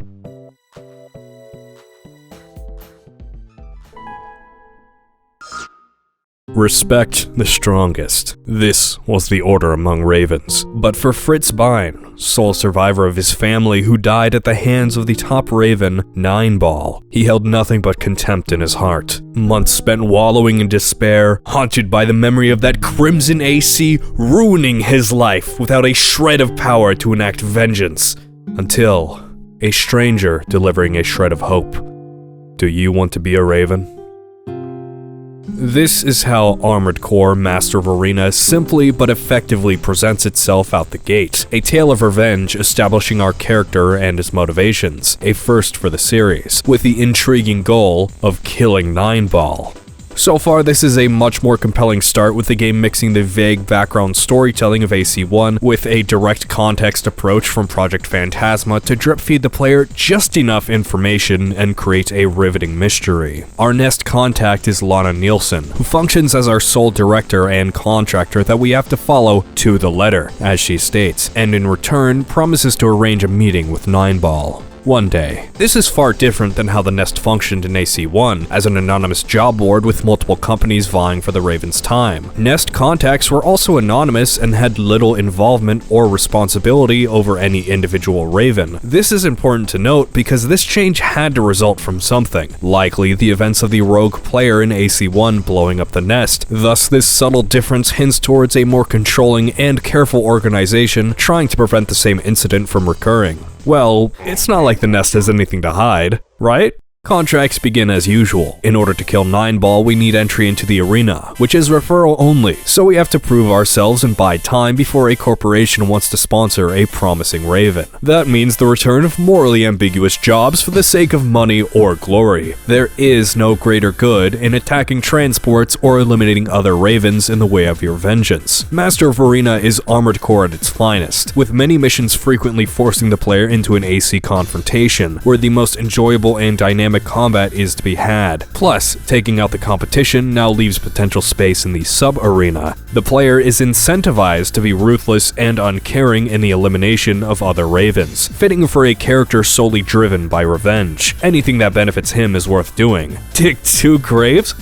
Speaker 1: Respect the strongest. This was the order among ravens. But for Fritz Bein, sole survivor of his family who died at the hands of the top raven, Nineball, he held nothing but contempt in his heart. Months spent wallowing in despair, haunted by the memory of that crimson AC ruining his life without a shred of power to enact vengeance. Until a stranger delivering a shred of hope. Do you want to be a raven? This is how Armored Core Master of Arena simply but effectively presents itself out the gate. A tale of revenge establishing our character and his motivations, a first for the series, with the intriguing goal of killing Nineball. So far, this is a much more compelling start, with the game mixing the vague background storytelling of AC1 with a direct context approach from Project Phantasma to drip feed the player just enough information and create a riveting mystery. Our next contact is Lana Nielsen, who functions as our sole director and contractor that we have to follow to the letter, as she states, and in return promises to arrange a meeting with Nineball. One day. This is far different than how the Nest functioned in AC1, as an anonymous job board with multiple companies vying for the Raven's time. Nest contacts were also anonymous and had little involvement or responsibility over any individual Raven. This is important to note because this change had to result from something, likely the events of the rogue player in AC1 blowing up the Nest. Thus, this subtle difference hints towards a more controlling and careful organization trying to prevent the same incident from recurring. Well, it's not like the Nest has anything to hide, right? Contracts begin as usual. In order to kill Nineball, we need entry into the arena, which is referral only, so we have to prove ourselves and buy time before a corporation wants to sponsor a promising Raven. That means the return of morally ambiguous jobs for the sake of money or glory. There is no greater good in attacking transports or eliminating other Ravens in the way of your vengeance. Master of Arena is Armored Core at its finest, with many missions frequently forcing the player into an AC confrontation, where the most enjoyable and dynamic combat is to be had. Plus, taking out the competition now leaves potential space in the sub-arena. The player is incentivized to be ruthless and uncaring in the elimination of other Ravens, fitting for a character solely driven by revenge. Anything that benefits him is worth doing. Dig 2 graves?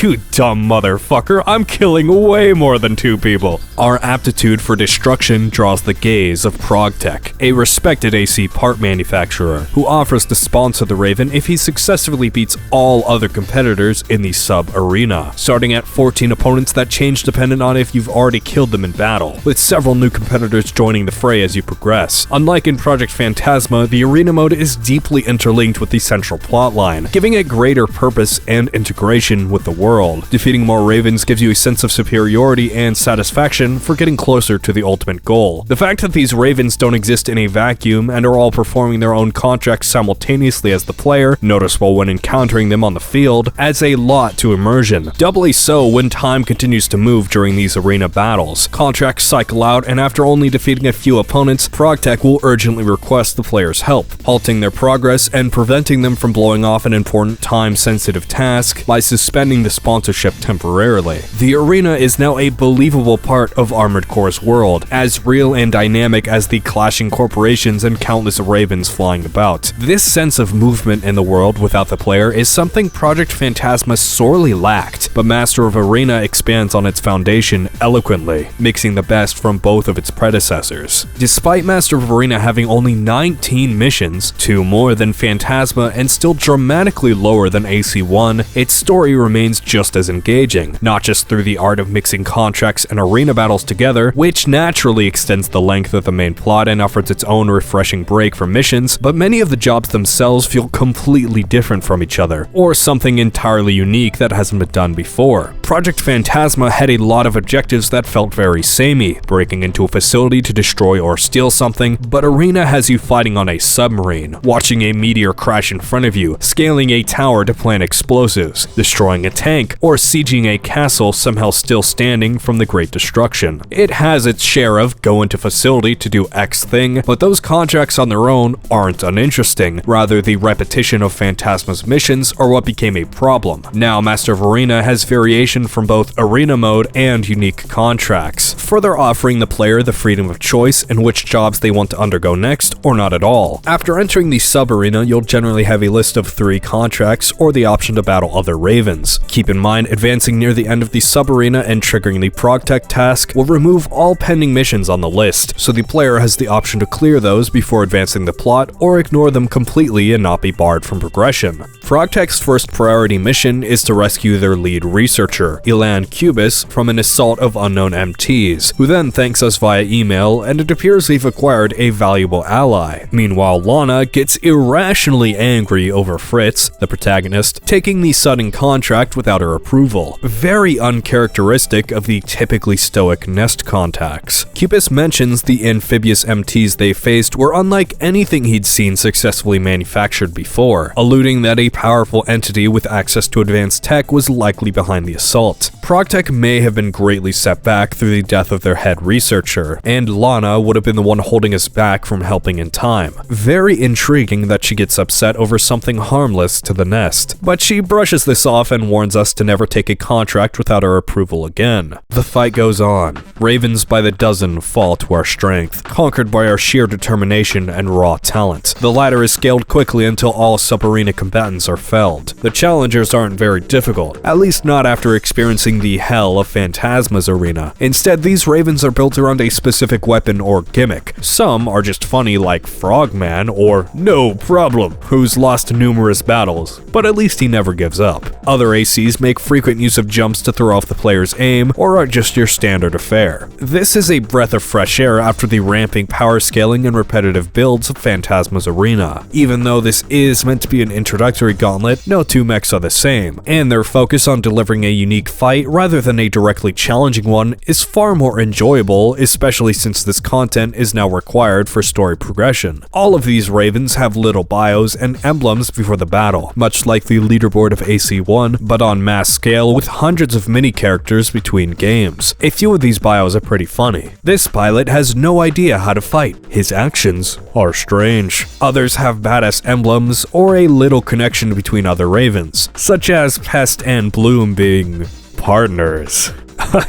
Speaker 1: You dumb motherfucker, I'm killing way more than 2 people. Our aptitude for destruction draws the gaze of ProgTech, a respected AC part manufacturer, who offers to sponsor the Raven if he successfully beats all other competitors in the sub-arena, starting at 14 opponents that change dependent on if you've already killed them in battle, with several new competitors joining the fray as you progress. Unlike in Project Phantasma, the arena mode is deeply interlinked with the central plotline, giving it greater purpose and integration with the world. Defeating more Ravens gives you a sense of superiority and satisfaction for getting closer to the ultimate goal. The fact that these Ravens don't exist in a vacuum and are all performing their own contracts simultaneously as the player, noticeable when encountering them on the field, adds a lot to immersion. Doubly so when time continues to move during these arena battles. Contracts cycle out, and after only defeating a few opponents, ProgTech will urgently request the player's help, halting their progress and preventing them from blowing off an important time-sensitive task by suspending the sponsorship temporarily. The arena is now a believable part of Armored Core's world, as real and dynamic as the clashing corporations and countless Ravens flying about. This sense of movement in the world without the player is something Project Phantasma sorely lacked, but Master of Arena expands on its foundation eloquently, mixing the best from both of its predecessors. Despite Master of Arena having only 19 missions, 2 more than Phantasma and still dramatically lower than AC1, its story remains just as engaging, not just through the art of mixing contracts and arena battles together, which naturally extends the length of the main plot and offers its own refreshing break from missions, but many of the jobs themselves feel completely different from each other, or something entirely unique that hasn't been done before. Project Phantasma had a lot of objectives that felt very samey, breaking into a facility to destroy or steal something, but Arena has you fighting on a submarine, watching a meteor crash in front of you, scaling a tower to plant explosives, destroying a tank, or sieging a castle somehow still standing from the Great Destruction. It has its share of go into facility to do X thing, but those contracts on their own aren't uninteresting. Rather, the repetition of Phantasma's missions are what became a problem. Now, Master of Arena has variation from both arena mode and unique contracts, further offering the player the freedom of choice in which jobs they want to undergo next, or not at all. After entering the sub-arena, you'll generally have a list of 3 contracts or the option to battle other ravens. Keep in mind, advancing near the end of the sub-arena and triggering the Progtech task will remove all pending missions on the list, so the player has the option to clear those before advancing the plot or ignore them completely and not be barred from progression. Progtech's first priority mission is to rescue their lead researcher, Elan Cubis, from an assault of unknown MTs, who then thanks us via email, and it appears we've acquired a valuable ally. Meanwhile, Lana gets irrationally angry over Fritz, the protagonist, taking the sudden contract without her approval. Very uncharacteristic of the typically stoic Nest contacts. Cubis mentions the amphibious MTs they faced were unlike anything he'd seen successfully manufactured before, alluding that a powerful entity with access to advanced tech was likely behind the assault. Progtech may have been greatly set back through the death of their head researcher, and Lana would have been the one holding us back from helping in time. Very intriguing that she gets upset over something harmless to the Nest, but she brushes this off and warns us to never take a contract without our approval again. The fight goes on. Ravens by the dozen fall to our strength, conquered by our sheer determination and raw talent. The latter is scaled quickly until all sub-arena combatants are felled. The challengers aren't very difficult, at least not after experiencing the hell of Phantasma's arena. Instead, these ravens are built around a specific weapon or gimmick. Some are just funny like Frogman or No Problem, who's lost numerous battles, but at least he never gives up. Other ACs make frequent use of jumps to throw off the player's aim, or are just your standard affair. This is a breath of fresh air after the ramping power scaling and repetitive builds of Phantasma's arena. Even though this is meant to be an introductory gauntlet, no two mechs are the same, and their focus on delivering a unique fight rather than a directly challenging one is far more enjoyable, especially since this content is now required for story progression. All of these ravens have little bios and emblems before the battle, much like the leaderboard of AC1, but on mass scale with hundreds of mini characters between games. A few of these bios are pretty funny. This pilot has no idea how to fight. His actions are strange. Others have badass emblems or a little connection between other ravens, such as Pest and Bloom being partners.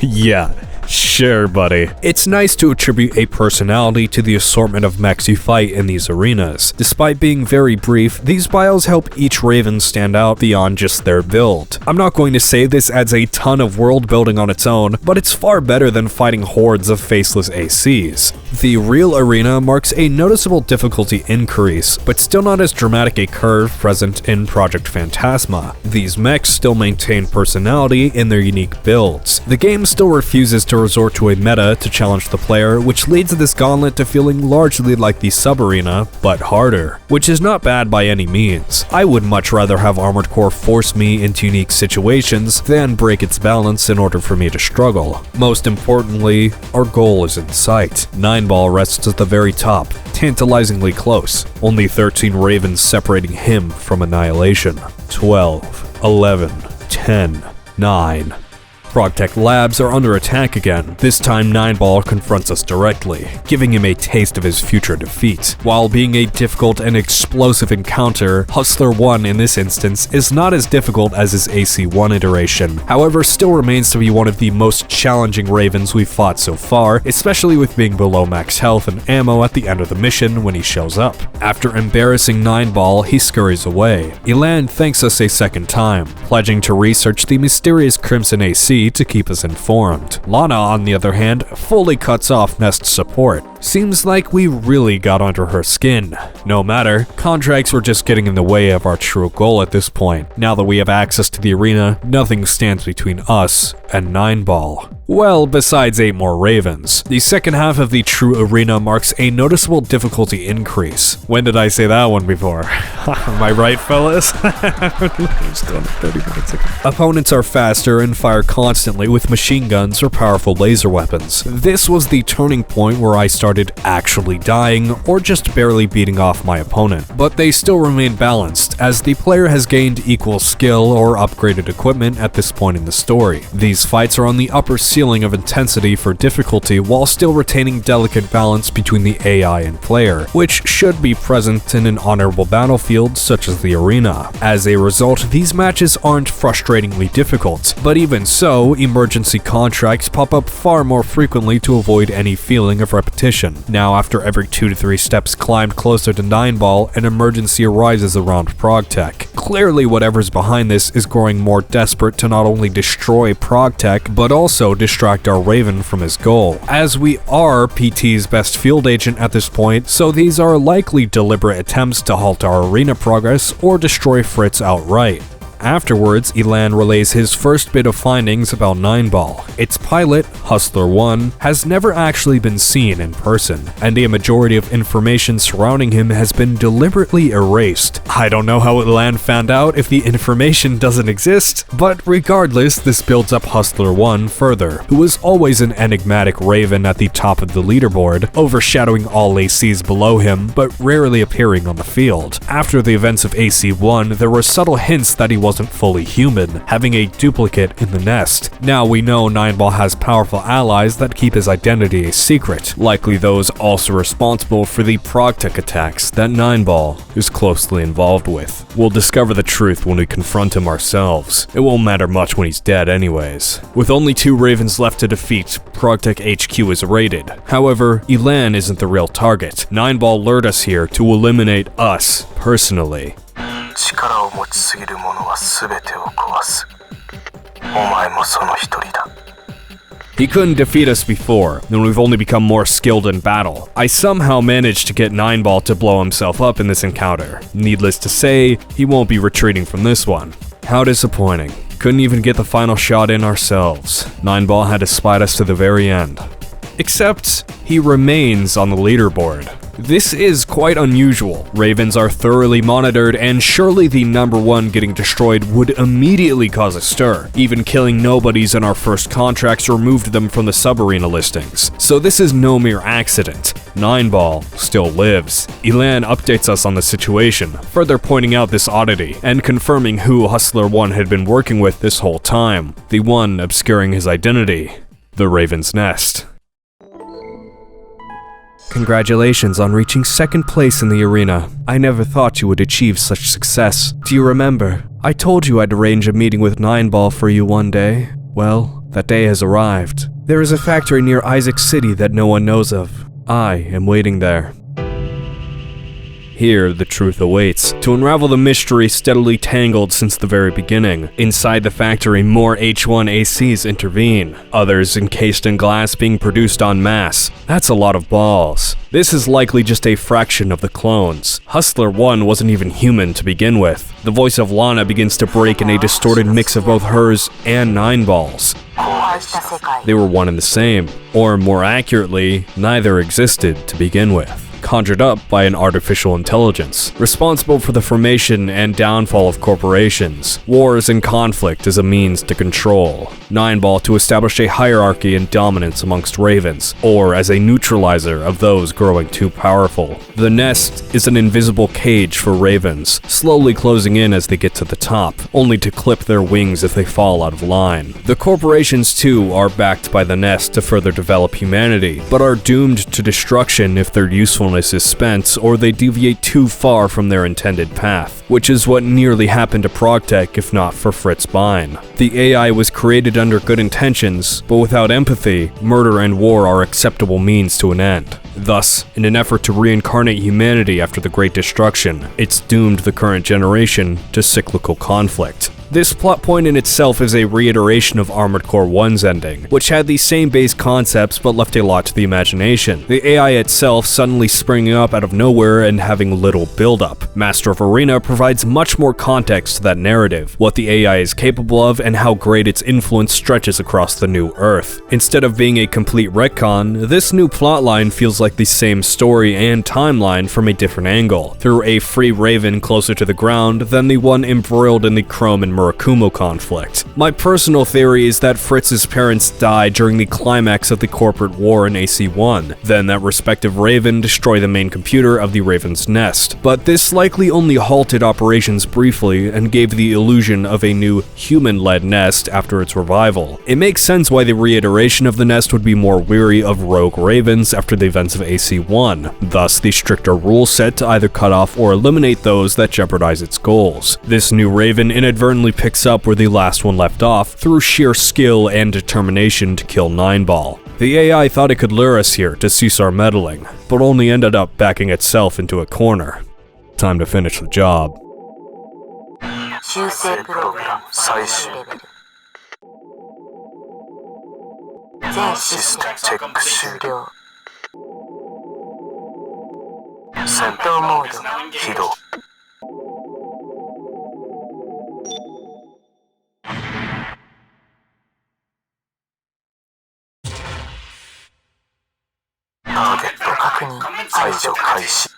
Speaker 1: Yeah. Sure, buddy. It's nice to attribute a personality to the assortment of mechs you fight in these arenas. Despite being very brief, these bios help each raven stand out beyond just their build. I'm not going to say this adds a ton of world building on its own, but it's far better than fighting hordes of faceless ACs. The real arena marks a noticeable difficulty increase, but still not as dramatic a curve present in Project Phantasma. These mechs still maintain personality in their unique builds. The game still refuses to resort to a meta to challenge the player, which leads this gauntlet to feeling largely like the sub-arena, but harder, which is not bad by any means. I would much rather have Armored Core force me into unique situations than break its balance in order for me to struggle. Most importantly, our goal is in sight. 9-Ball rests at the very top, tantalizingly close, only 13 ravens separating him from annihilation. 12, 11, 10, 9. Progtech Labs are under attack again. This time 9-Ball confronts us directly, giving him a taste of his future defeat. While being a difficult and explosive encounter, Hustler 1 in this instance is not as difficult as his AC1 iteration, however still remains to be one of the most challenging ravens we've fought so far, especially with being below max health and ammo at the end of the mission when he shows up. After embarrassing 9-Ball, he scurries away. Elan thanks us a second time, pledging to research the mysterious Crimson AC to keep us informed. Lana, on the other hand, fully cuts off Nest's support, Seems like we really got under her skin. No matter, contracts were just getting in the way of our true goal at this point. Now that we have access to the arena, nothing stands between us and 9-Ball. Well, besides 8 more Ravens. The second half of the true arena marks a noticeable difficulty increase. When did I say that one before? Am I right, fellas? Just done 30 minutes ago. Opponents are faster and fire constantly with machine guns or powerful laser weapons. This was the turning point where I started actually dying or just barely beating off my opponent. But they still remain balanced, as the player has gained equal skill or upgraded equipment at this point in the story. These fights are on the upper ceiling of intensity for difficulty while still retaining delicate balance between the AI and player, which should be present in an honorable battlefield such as the arena. As a result, these matches aren't frustratingly difficult, but even so, emergency contracts pop up far more frequently to avoid any feeling of repetition. Now, after every 2 to 3 steps climbed closer to 9-Ball, an emergency arises around ProgTech. Clearly, whatever's behind this is growing more desperate to not only destroy ProgTech, but also distract our Raven from his goal, as we are PT's best field agent at this point, so these are likely deliberate attempts to halt our arena progress or destroy Fritz outright. Afterwards, Elan relays his first bit of findings about 9-Ball. Its pilot, Hustler 1, has never actually been seen in person, and a majority of information surrounding him has been deliberately erased. I don't know how Elan found out if the information doesn't exist, but regardless, this builds up Hustler 1 further, who was always an enigmatic Raven at the top of the leaderboard, overshadowing all ACs below him, but rarely appearing on the field. After the events of AC1, there were subtle hints that he wasn't fully human, having a duplicate in the nest. Now we know 9-Ball has powerful allies that keep his identity a secret, likely those also responsible for the ProgTech attacks that 9-Ball is closely involved with. We'll discover the truth when we confront him ourselves. It won't matter much when he's dead anyways. With only 2 Ravens left to defeat, ProgTech HQ is raided. However, Elan isn't the real target. 9-Ball lured us here to eliminate us personally.
Speaker 4: 力を持ちすぎる者は全てを壊す。お前もその一人だ。
Speaker 1: He couldn't defeat us before, and we've only become more skilled in battle. I somehow managed to get 9-Ball to blow himself up in this encounter. Needless to say, he won't be retreating from this one. How disappointing. Couldn't even get the final shot in ourselves. 9-Ball had to spite us to the very end. Except, he remains on the leaderboard. This is quite unusual. Ravens are thoroughly monitored, and surely the number 1 getting destroyed would immediately cause a stir. Even killing nobodies in our first contracts removed them from the sub-arena listings. So this is no mere accident. 9-Ball still lives. Elan updates us on the situation, further pointing out this oddity, and confirming who Hustler 1 had been working with this whole time. The one obscuring his identity. The Raven's Nest. Congratulations on reaching 2nd place in the arena. I never thought you would achieve such success. Do you remember? I told you I'd arrange a meeting with 9-Ball for you one day. Well, that day has arrived. There is a factory near Isaac City that no one knows of. I am waiting there. Here, the truth awaits. To unravel the mystery steadily tangled since the very beginning. Inside the factory, more H1 ACs intervene. Others encased in glass being produced en masse. That's a lot of balls. This is likely just a fraction of the clones. Hustler 1 wasn't even human to begin with. The voice of Lana begins to break in a distorted mix of both hers and 9-Ball's. They were one and the same. Or more accurately, neither existed to begin with. Conjured up by an artificial intelligence, responsible for the formation and downfall of corporations, wars and conflict as a means to control, 9-Ball to establish a hierarchy and dominance amongst Ravens, or as a neutralizer of those growing too powerful. The nest is an invisible cage for Ravens, slowly closing in as they get to the top, only to clip their wings if they fall out of line. The corporations too are backed by the nest to further develop humanity, but are doomed to destruction if their usefulness is spent or they deviate too far from their intended path, which is what nearly happened to ProgTech if not for Fritz Bein. The AI was created under good intentions, but without empathy, murder and war are acceptable means to an end. Thus, in an effort to reincarnate humanity after the Great Destruction, it's doomed the current generation to cyclical conflict. This plot point in itself is a reiteration of Armored Core 1's ending, which had the same base concepts but left a lot to the imagination. The AI itself suddenly springing up out of nowhere and having little build-up. Master of Arena provides much more context to that narrative, what the AI is capable of and how great its influence stretches across the new Earth. Instead of being a complete retcon, this new plotline feels like the same story and timeline from a different angle, through a free Raven closer to the ground than the one embroiled in the Chrome and Murakumo conflict. My personal theory is that Fritz's parents died during the climax of the corporate war in AC1, then that respective Raven destroyed the main computer of the Raven's Nest, but this likely only halted operations briefly and gave the illusion of a new human-led Nest after its revival. It makes sense why the reiteration of the Nest would be more weary of rogue Ravens after the events of AC1, thus the stricter rule set to either cut off or eliminate those that jeopardize its goals. This new Raven inadvertently picks up where the last one left off through sheer skill and determination to kill Nineball. The AI thought it could lure us here to cease our meddling, but only ended up backing itself into a corner. Time to finish the job.
Speaker 2: 修正プログラム最終レベル全システムチェック終了戦闘モード起動ターゲット確認排除開始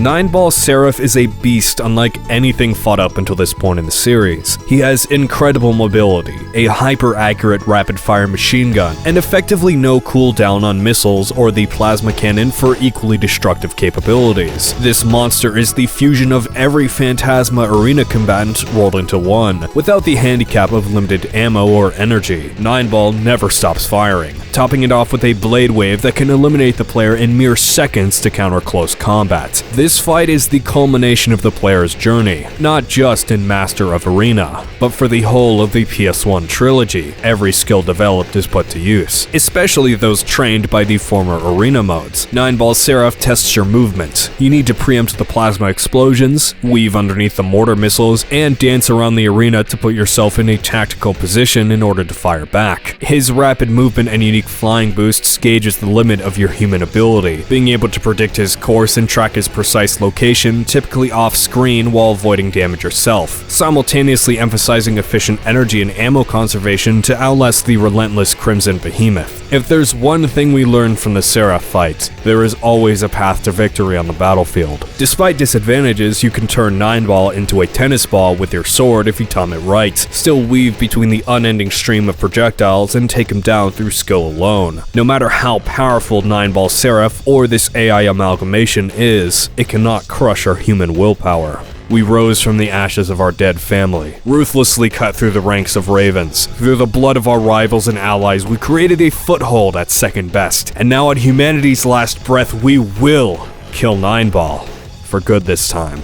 Speaker 1: Nineball Seraph is a beast unlike anything fought up until this point in the series. He has incredible mobility, a hyper-accurate rapid-fire machine gun, and effectively no cooldown on missiles or the plasma cannon for equally destructive capabilities. This monster is the fusion of every Phantasma Arena combatant rolled into one, without the handicap of limited ammo or energy. Nineball never stops firing, topping it off with a blade wave that can eliminate the player in mere seconds to counter close combat. This fight is the culmination of the player's journey, not just in Master of Arena, but for the whole of the PS1 trilogy. Every skill developed is put to use, especially those trained by the former Arena modes. Nineball Seraph tests your movement. You need to preempt the plasma explosions, weave underneath the mortar missiles, and dance around the arena to put yourself in a tactical position in order to fire back. His rapid movement and unique flying boosts gauges the limit of your human ability, being able to predict his course and track his precise location, typically off-screen while avoiding damage yourself, simultaneously emphasizing efficient energy and ammo conservation to outlast the relentless Crimson Behemoth. If there's one thing we learned from the Seraph fight, there is always a path to victory on the battlefield. Despite disadvantages, you can turn Nineball into a tennis ball with your sword if you time it right, still weave between the unending stream of projectiles and take him down through skill alone. No matter how powerful Nineball Seraph or this AI amalgamation is, it cannot crush our human willpower. We rose from the ashes of our dead family, ruthlessly cut through the ranks of Ravens. Through the blood of our rivals and allies, we created a foothold at second best, and now at humanity's last breath, we will kill Nineball. For good this time.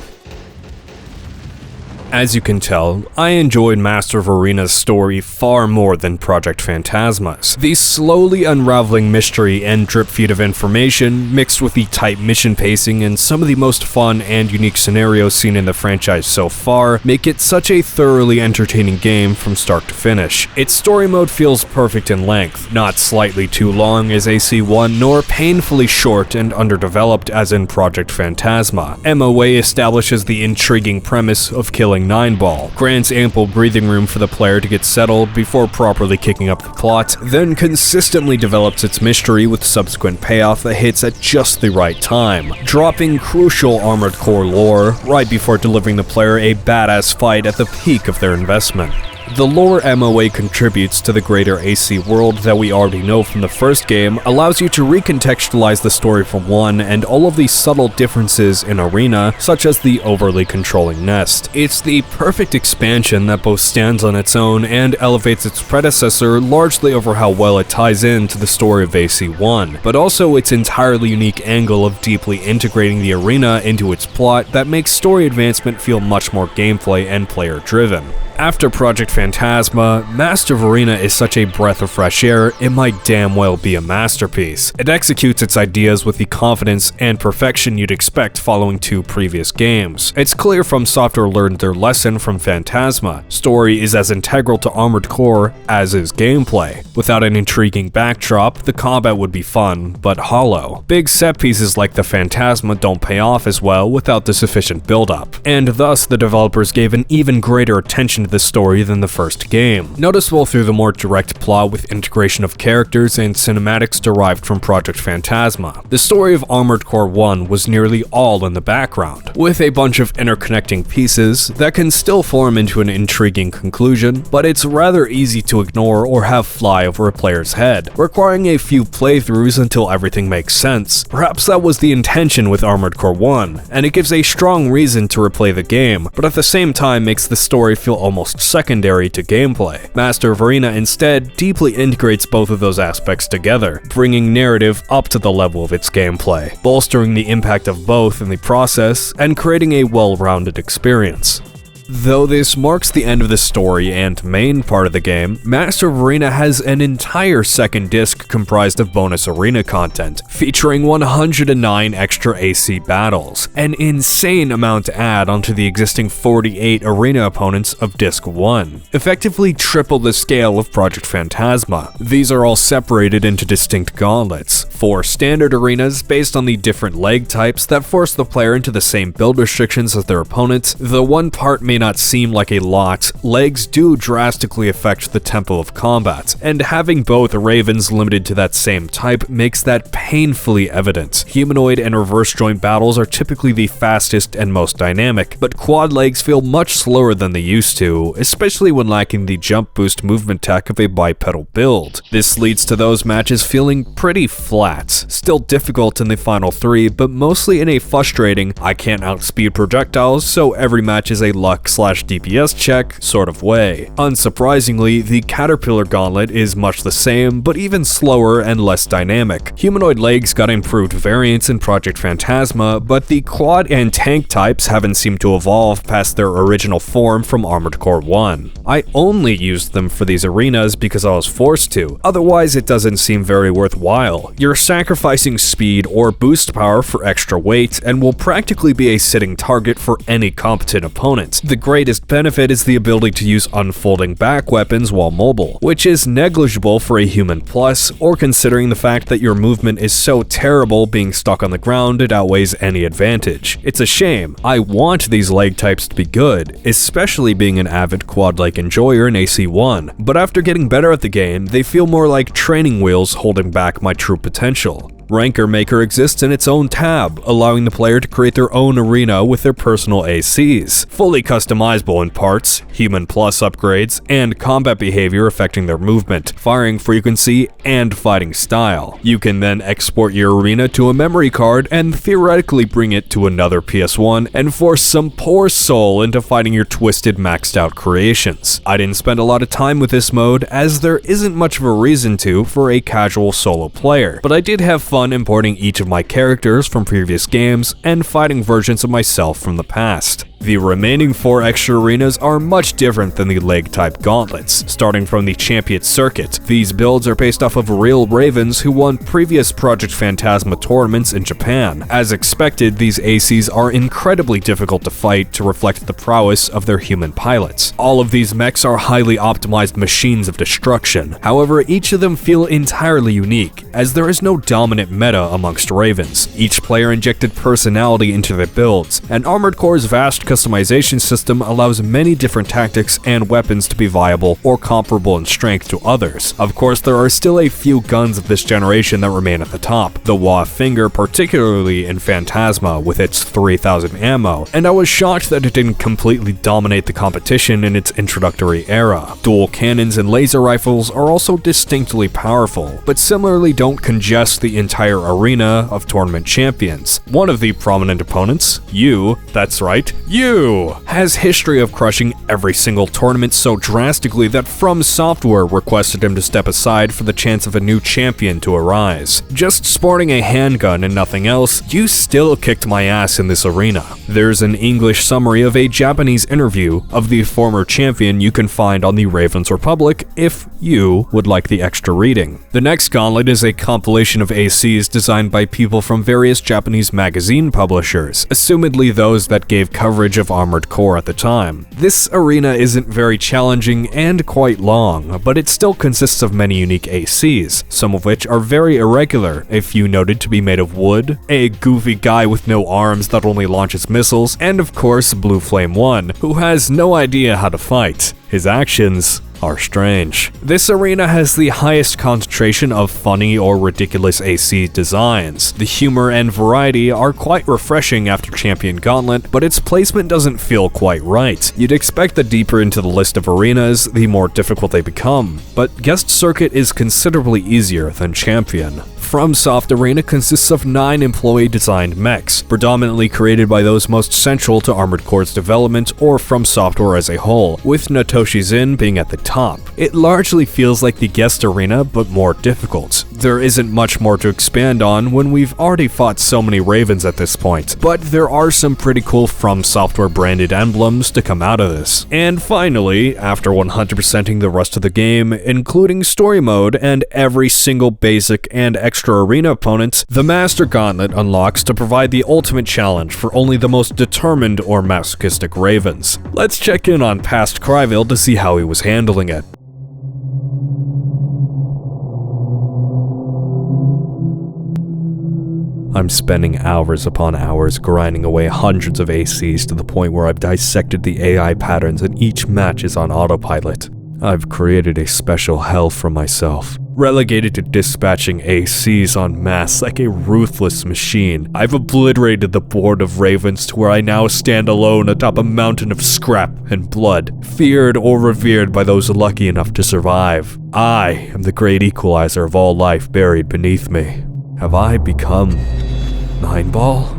Speaker 1: As you can tell, I enjoyed Master of Arena's story far more than Project Phantasma's. The slowly unraveling mystery and drip feed of information, mixed with the tight mission pacing and some of the most fun and unique scenarios seen in the franchise so far, make it such a thoroughly entertaining game from start to finish. Its story mode feels perfect in length, not slightly too long as AC1, nor painfully short and underdeveloped as in Project Phantasma. MOA establishes the intriguing premise of killing Nineball, grants ample breathing room for the player to get settled before properly kicking up the plot, then consistently develops its mystery with subsequent payoff that hits at just the right time, dropping crucial Armored Core lore right before delivering the player a badass fight at the peak of their investment. The lore MOA contributes to the greater AC world that we already know from the first game, allows you to recontextualize the story from one and all of the subtle differences in Arena, such as the overly controlling Nest. It's the perfect expansion that both stands on its own and elevates its predecessor largely over how well it ties into the story of AC1, but also its entirely unique angle of deeply integrating the Arena into its plot that makes story advancement feel much more gameplay and player-driven. After Project Phantasma, Master of Arena is such a breath of fresh air, it might damn well be a masterpiece. It executes its ideas with the confidence and perfection you'd expect following 2 previous games. It's clear FromSoftware learned their lesson from Phantasma. Story is as integral to Armored Core as is gameplay. Without an intriguing backdrop, the combat would be fun, but hollow. Big set pieces like the Phantasma don't pay off as well without the sufficient build-up, and thus the developers gave an even greater attention to the story than the first game. Noticeable through the more direct plot with integration of characters and cinematics derived from Project Phantasma. The story of Armored Core 1 was nearly all in the background, with a bunch of interconnecting pieces that can still form into an intriguing conclusion, but it's rather easy to ignore or have fly over a player's head, requiring a few playthroughs until everything makes sense. Perhaps that was the intention with Armored Core 1, and it gives a strong reason to replay the game, but at the same time makes the story feel almost secondary to gameplay. Master of Arena instead deeply integrates both of those aspects together, bringing narrative up to the level of its gameplay, bolstering the impact of both in the process, and creating a well-rounded experience. Though this marks the end of the story and main part of the game, Master of Arena has an entire second disc comprised of bonus arena content, featuring 109 extra AC battles, an insane amount to add onto the existing 48 arena opponents of Disc 1, effectively triple the scale of Project Phantasma. These are all separated into distinct gauntlets, 4 standard arenas based on the different leg types that force the player into the same build restrictions as their opponents. The one part may not seem like a lot, legs do drastically affect the tempo of combat, and having both ravens limited to that same type makes that painfully evident. Humanoid and reverse joint battles are typically the fastest and most dynamic, but quad legs feel much slower than they used to, especially when lacking the jump boost movement tech of a bipedal build. This leads to those matches feeling pretty flat, still difficult in the final 3, but mostly in a frustrating, I can't outspeed projectiles, so every match is a luck/DPS check sort of way. Unsurprisingly, the Caterpillar Gauntlet is much the same, but even slower and less dynamic. Humanoid legs got improved variants in Project Phantasma, but the quad and tank types haven't seemed to evolve past their original form from Armored Core 1. I only used them for these arenas because I was forced to, otherwise it doesn't seem very worthwhile. You're sacrificing speed or boost power for extra weight and will practically be a sitting target for any competent opponent. The greatest benefit is the ability to use unfolding back weapons while mobile, which is negligible for a human plus, or considering the fact that your movement is so terrible being stuck on the ground it outweighs any advantage. It's a shame. I want these leg types to be good, especially being an avid quad-like enjoyer in AC1, but after getting better at the game, they feel more like training wheels holding back my true potential. Ranker Maker exists in its own tab, allowing the player to create their own arena with their personal ACs, fully customizable in parts, human plus upgrades, and combat behavior affecting their movement, firing frequency, and fighting style. You can then export your arena to a memory card and theoretically bring it to another PS1 and force some poor soul into fighting your twisted maxed out creations. I didn't spend a lot of time with this mode as there isn't much of a reason to for a casual solo player, but I did have fun importing each of my characters from previous games and fighting versions of myself from the past. The remaining 4 extra arenas are much different than the leg-type gauntlets, starting from the Champion Circuit. These builds are based off of real ravens who won previous Project Phantasma tournaments in Japan. As expected, these ACs are incredibly difficult to fight to reflect the prowess of their human pilots. All of these mechs are highly optimized machines of destruction. However, each of them feel entirely unique, as there is no dominant meta amongst ravens. Each player injected personality into their builds, and Armored Core's vast customization system allows many different tactics and weapons to be viable or comparable in strength to others. Of course, there are still a few guns of this generation that remain at the top, the Wah Finger particularly in Phantasma with its 3000 ammo, and I was shocked that it didn't completely dominate the competition in its introductory era. Dual cannons and laser rifles are also distinctly powerful, but similarly don't congest the entire arena of tournament champions. One of the prominent opponents, that's right, Yu has history of crushing every single tournament so drastically that FromSoftware requested him to step aside for the chance of a new champion to arise. Just sporting a handgun and nothing else, Yu still kicked my ass in this arena. There's an English summary of a Japanese interview of the former champion you can find on the Ravens Republic if you would like the extra reading. The next gauntlet is a compilation of ACs designed by people from various Japanese magazine publishers, assumedly those that gave coverage of Armored Core at the time. This arena isn't very challenging and quite long, but it still consists of many unique ACs, some of which are very irregular, a few noted to be made of wood, a goofy guy with no arms that only launches missiles, and of course Blue Flame 1, who has no idea how to fight. His actions are strange. This arena has the highest concentration of funny or ridiculous AC designs. The humor and variety are quite refreshing after Champion Gauntlet, but its placement doesn't feel quite right. You'd expect that deeper into the list of arenas, the more difficult they become, but Guest Circuit is considerably easier than Champion. FromSoft Arena consists of 9 employee-designed mechs, predominantly created by those most central to Armored Core's development or FromSoftware as a whole, with Natoshi Zin being at the top. It largely feels like the Guest Arena, but more difficult. There isn't much more to expand on when we've already fought so many Ravens at this point, but there are some pretty cool FromSoftware branded emblems to come out of this. And finally, after 100%ing the rest of the game, including story mode and every single basic and extra arena opponent, the Master Gauntlet unlocks to provide the ultimate challenge for only the most determined or masochistic Ravens. Let's check in on past Cryville to see how he was handling it. I'm spending hours upon hours grinding away hundreds of ACs to the point where I've dissected the AI patterns and each match is on autopilot. I've created a special hell for myself. Relegated to dispatching ACs en masse like a ruthless machine, I've obliterated the board of Ravens to where I now stand alone atop a mountain of scrap and blood, feared or revered by those lucky enough to survive. I am the great equalizer of all life buried beneath me. Have I become 9-ball?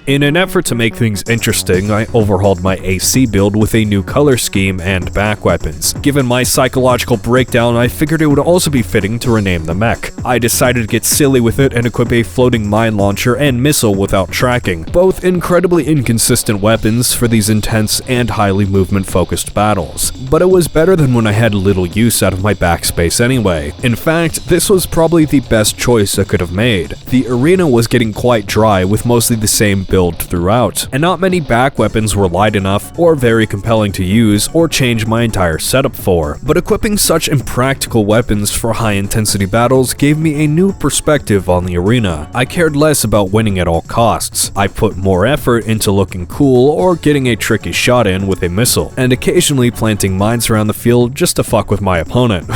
Speaker 1: In an effort to make things interesting, I overhauled my AC build with a new color scheme and back weapons. Given my psychological breakdown, I figured it would also be fitting to rename the mech. I decided to get silly with it and equip a floating mine launcher and missile without tracking, both incredibly inconsistent weapons for these intense and highly movement-focused battles. But it was better than when I had little use out of my backspace anyway. In fact, this was probably the best choice I could have made. The arena was getting quite dry with mostly the same build throughout, and not many back weapons were light enough or very compelling to use or change my entire setup for. But equipping such impractical weapons for high-intensity battles gave me a new perspective on the arena. I cared less about winning at all costs. I put more effort into looking cool or getting a tricky shot in with a missile, and occasionally planting mines around the field just to fuck with my opponent.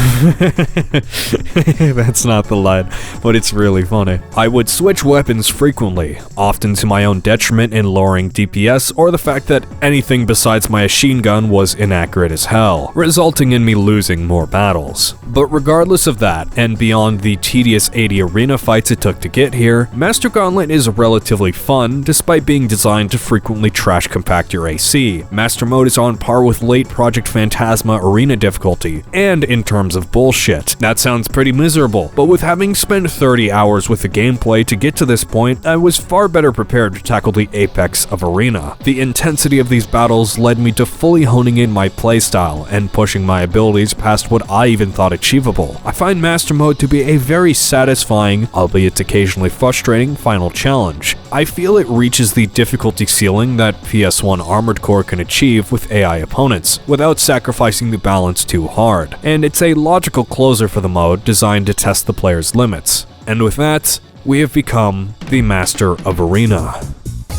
Speaker 1: That's not the line, but it's really funny. I would switch weapons frequently, often to my own detriment in lowering DPS or the fact that anything besides my machine gun was inaccurate as hell, resulting in me losing more battles. But regardless of that, and beyond the tedious 80 arena fights it took to get here, Master Gauntlet is relatively fun despite being designed to frequently trash compact your AC. Master Mode is on par with late Project Phantasma arena difficulty, and in terms of bullshit. That sounds pretty miserable, but with having spent 30 hours with the gameplay to get to this point, I was far better prepared to tackle the apex of arena. The intensity of these battles led me to fully honing in my playstyle and pushing my abilities past what I even thought achievable. I find Master Mode to be a very satisfying, albeit occasionally frustrating, final challenge. I feel it reaches the difficulty ceiling that PS1 Armored Core can achieve with AI opponents, without sacrificing the balance too hard, and it's a logical closer for the mode designed to test the player's limits. And with that, we have become the Master of Arena.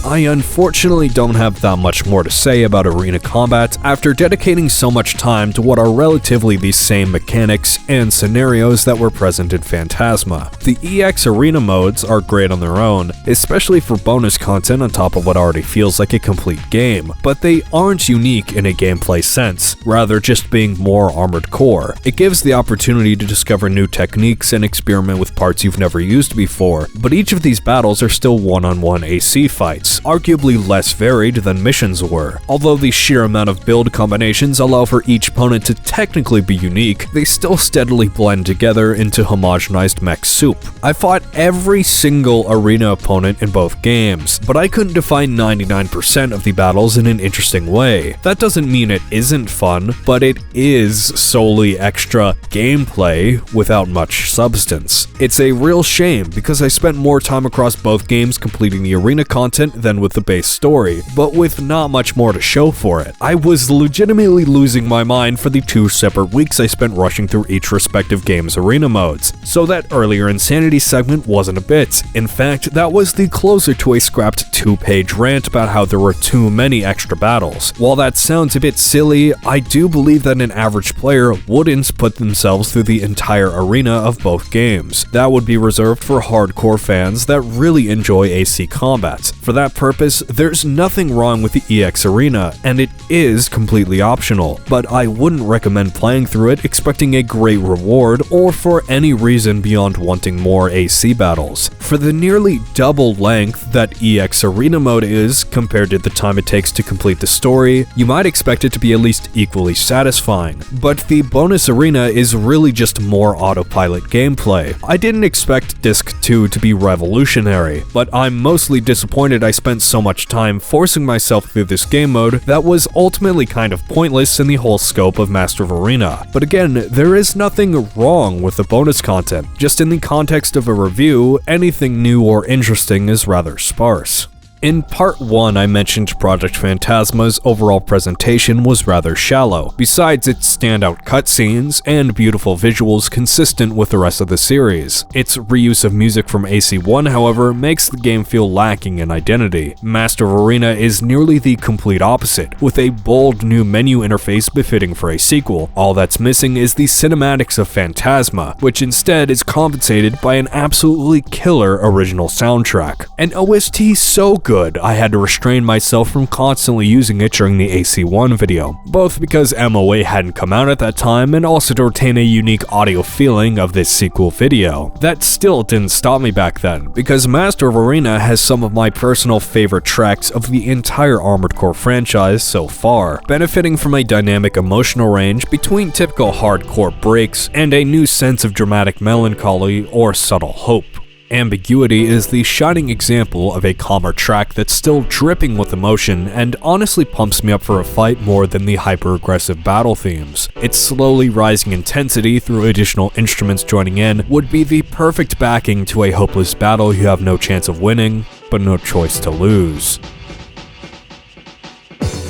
Speaker 1: I unfortunately don't have that much more to say about arena combat after dedicating so much time to what are relatively the same mechanics and scenarios that were present in Phantasma. The EX arena modes are great on their own, especially for bonus content on top of what already feels like a complete game, but they aren't unique in a gameplay sense, rather just being more Armored Core. It gives the opportunity to discover new techniques and experiment with parts you've never used before, but each of these battles are still one-on-one AC fights. it's arguably less varied than missions were. Although the sheer amount of build combinations allow for each opponent to technically be unique, they still steadily blend together into homogenized mech soup. I fought every single arena opponent in both games, but I couldn't define 99% of the battles in an interesting way. That doesn't mean it isn't fun, but it is solely extra gameplay without much substance. It's a real shame because I spent more time across both games completing the arena content than with the base story, but with not much more to show for it. I was legitimately losing my mind for the 2 separate weeks I spent rushing through each respective game's arena modes, so that earlier Insanity segment wasn't a bit. In fact, that was the closer to a scrapped 2-page rant about how there were too many extra battles. While that sounds a bit silly, I do believe that an average player wouldn't put themselves through the entire arena of both games. That would be reserved for hardcore fans that really enjoy AC combat. For that purpose, there's nothing wrong with the EX Arena, and it is completely optional, but I wouldn't recommend playing through it expecting a great reward or for any reason beyond wanting more AC battles. For the nearly double length that EX Arena mode is compared to the time it takes to complete the story, you might expect it to be at least equally satisfying. But the bonus arena is really just more autopilot gameplay. I didn't expect Disc 2 to be revolutionary, but I'm mostly disappointed I spent so much time forcing myself through this game mode that was ultimately kind of pointless in the whole scope of Master of Arena. But again, there is nothing wrong with the bonus content, just in the context of a review, anything new or interesting is rather sparse. In part 1, I mentioned Project Phantasma's overall presentation was rather shallow, besides its standout cutscenes and beautiful visuals consistent with the rest of the series. Its reuse of music from AC1, however, makes the game feel lacking in identity. Master of Arena is nearly the complete opposite, with a bold new menu interface befitting for a sequel. All that's missing is the cinematics of Phantasma, which instead is compensated by an absolutely killer original soundtrack. An OST so good I had to restrain myself from constantly using it during the AC1 video, both because MOA hadn't come out at that time and also to retain a unique audio feeling of this sequel video. That still didn't stop me back then, because Master of Arena has some of my personal favorite tracks of the entire Armored Core franchise so far, benefiting from a dynamic emotional range between typical hardcore breaks and a new sense of dramatic melancholy or subtle hope. Ambiguity is the shining example of a calmer track that's still dripping with emotion and honestly pumps me up for a fight more than the hyper-aggressive battle themes. Its slowly rising intensity through additional instruments joining in would be the perfect backing to a hopeless battle you have no chance of winning, but no choice to lose.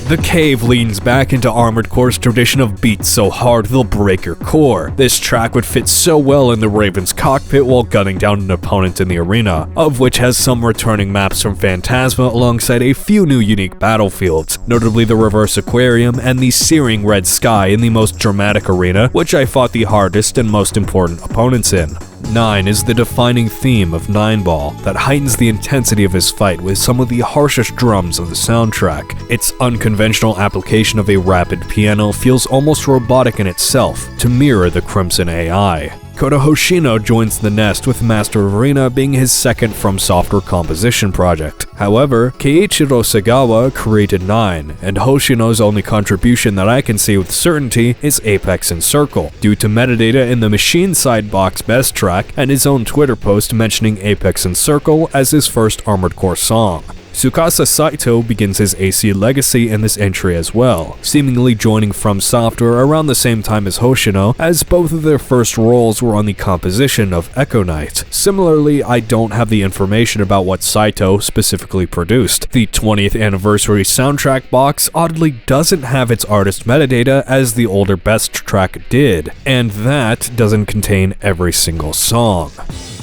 Speaker 1: The Cave leans back into Armored Core's tradition of beats so hard they'll break your core. This track would fit so well in the Raven's cockpit while gunning down an opponent in the arena, of which has some returning maps from Phantasma alongside a few new unique battlefields, notably the Reverse Aquarium and the searing red sky in the most dramatic arena, which I fought the hardest and most important opponents in. 9 is the defining theme of Nineball that heightens the intensity of his fight with some of the harshest drums of the soundtrack. Its unconventional application of a rapid piano feels almost robotic in itself to mirror the Crimson AI. Kota Hoshino joins the nest with Master of Arena being his second FromSoftware composition project. However, Keiichiro Sagawa created 9, and Hoshino's only contribution that I can see with certainty is Apex and Circle, due to metadata in the Machine Side Box Best track and his own Twitter post mentioning Apex and Circle as his first Armored Core song. Tsukasa Saito begins his AC legacy in this entry as well, seemingly joining FromSoftware around the same time as Hoshino, as both of their first roles were on the composition of Echo Knight. Similarly, I don't have the information about what Saito specifically produced. The 20th anniversary soundtrack box oddly doesn't have its artist metadata as the older Best track did, and that doesn't contain every single song.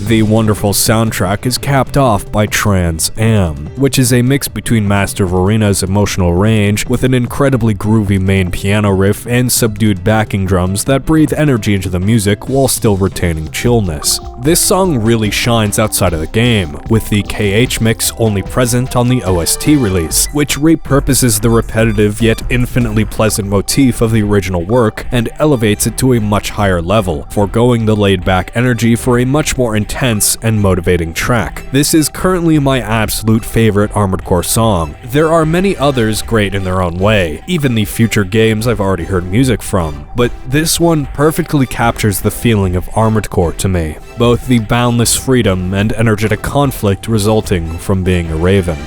Speaker 1: The wonderful soundtrack is capped off by Trans Am, which is a mix between Master of Arena's emotional range with an incredibly groovy main piano riff and subdued backing drums that breathe energy into the music while still retaining chillness. This song really shines outside of the game, with the KH mix only present on the OST release, which repurposes the repetitive yet infinitely pleasant motif of the original work and elevates it to a much higher level, foregoing the laid-back energy for a much more intense tense and motivating track. This is currently my absolute favorite Armored Core song. There are many others great in their own way, even the future games I've already heard music from, but this one perfectly captures the feeling of Armored Core to me, both the boundless freedom and energetic conflict resulting from being a Raven.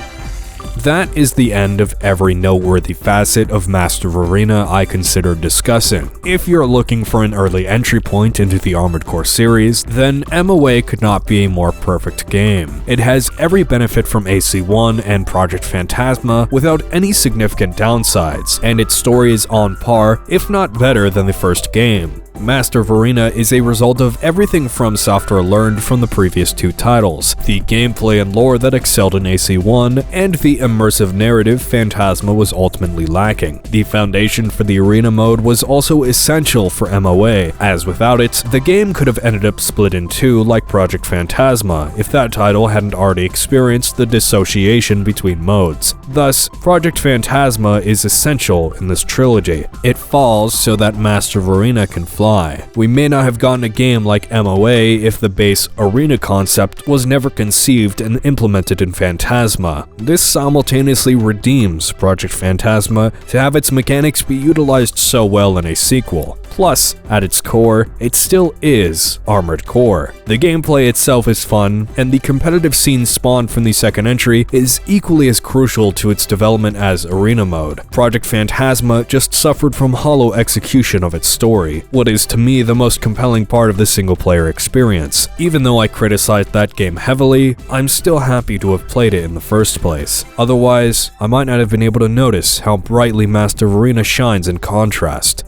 Speaker 1: That is the end of every noteworthy facet of Master of Arena I considered discussing. If you're looking for an early entry point into the Armored Core series, then MOA could not be a more perfect game. It has every benefit from AC1 and Project Phantasma without any significant downsides, and its story is on par, if not better than the first game. Master of Arena is a result of everything FromSoftware learned from the previous two titles, the gameplay and lore that excelled in AC1, and the immersive narrative Phantasma was ultimately lacking. The foundation for the arena mode was also essential for MOA, as without it, the game could have ended up split in two like Project Phantasma if that title hadn't already experienced the dissociation between modes. Thus, Project Phantasma is essential in this trilogy. It falls so that Master of Arena can fly. We may not have gotten a game like MOA if the base arena concept was never conceived and implemented in Phantasma. This simultaneously redeems Project Phantasma to have its mechanics be utilized so well in a sequel. Plus, at its core, it still is Armored Core. The gameplay itself is fun, and the competitive scene spawned from the second entry is equally as crucial to its development as Arena Mode. Project Phantasma just suffered from hollow execution of its story, what is to me the most compelling part of the single-player experience. Even though I criticized that game heavily, I'm still happy to have played it in the first place. Otherwise, I might not have been able to notice how brightly Master of Arena shines in contrast.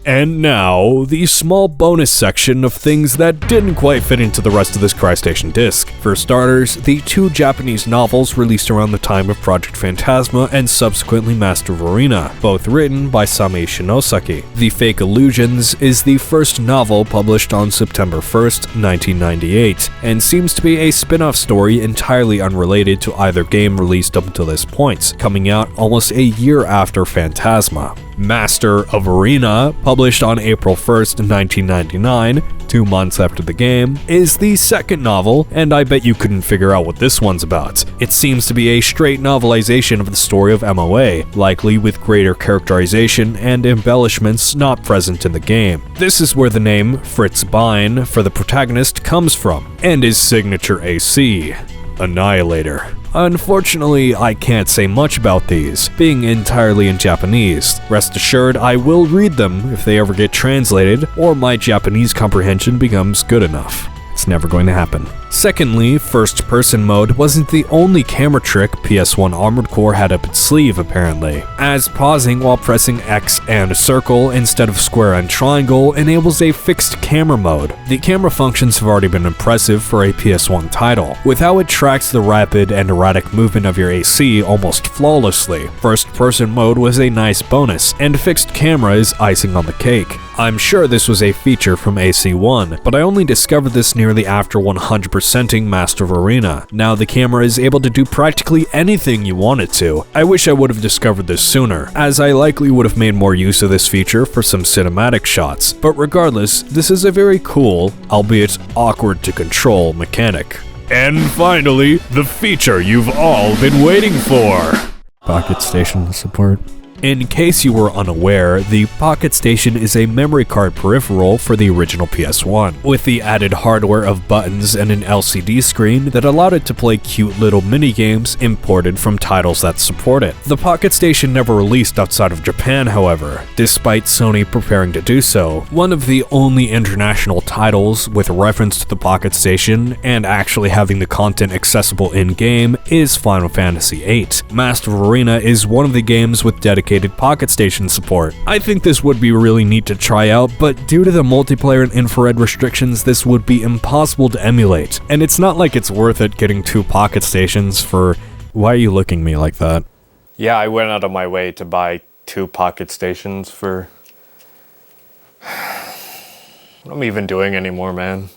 Speaker 1: And now, the small bonus section of things that didn't quite fit into the rest of this CryStation disc. For starters, the two Japanese novels released around the time of Project Phantasma and subsequently Master of Arena, both written by Sami Shinosaki. The Fake Illusions is the first novel published on September 1st, 1998, and seems to be a spin-off story entirely unrelated to either game released up until this point, coming out almost a year after Phantasma. Master of Arena, published on April 1st, 1999, 2 months after the game, is the second novel, and I bet you couldn't figure out what this one's about. It seems to be a straight novelization of the story of MOA, likely with greater characterization and embellishments not present in the game. This is where the name Fritz Bein for the protagonist comes from, and his signature AC, Annihilator. Unfortunately, I can't say much about these, being entirely in Japanese. Rest assured, I will read them if they ever get translated, or my Japanese comprehension becomes good enough. It's never going to happen. Secondly, first-person mode wasn't the only camera trick PS1 Armored Core had up its sleeve, apparently, as pausing while pressing X and circle instead of square and triangle enables a fixed camera mode. The camera functions have already been impressive for a PS1 title, with how it tracks the rapid and erratic movement of your AC almost flawlessly. First-person mode was a nice bonus, and fixed camera is icing on the cake. I'm sure this was a feature from AC1, but I only discovered this nearly after 100%ing Master of Arena. Now the camera is able to do practically anything you want it to. I wish I would have discovered this sooner, as I likely would have made more use of this feature for some cinematic shots. But regardless, this is a very cool, albeit awkward to control, mechanic. And finally, the feature you've all been waiting for! Pocket Station support. In case you were unaware, the Pocket Station is a memory card peripheral for the original PS1, with the added hardware of buttons and an LCD screen that allowed it to play cute little minigames imported from titles that support it. The Pocket Station never released outside of Japan, however, despite Sony preparing to do so. One of the only international titles with reference to the Pocket Station and actually having the content accessible in-game is Final Fantasy VIII. Master of Arena is one of the games with dedicated Pocket Station support. I think this would be really neat to try out, but due to the multiplayer and infrared restrictions, this would be impossible to emulate. And it's not like it's worth it getting 2 Pocket Stations for... Why are you looking at me like that?
Speaker 3: Yeah, I went out of my way to buy 2 Pocket Stations for... What am I even doing anymore, man?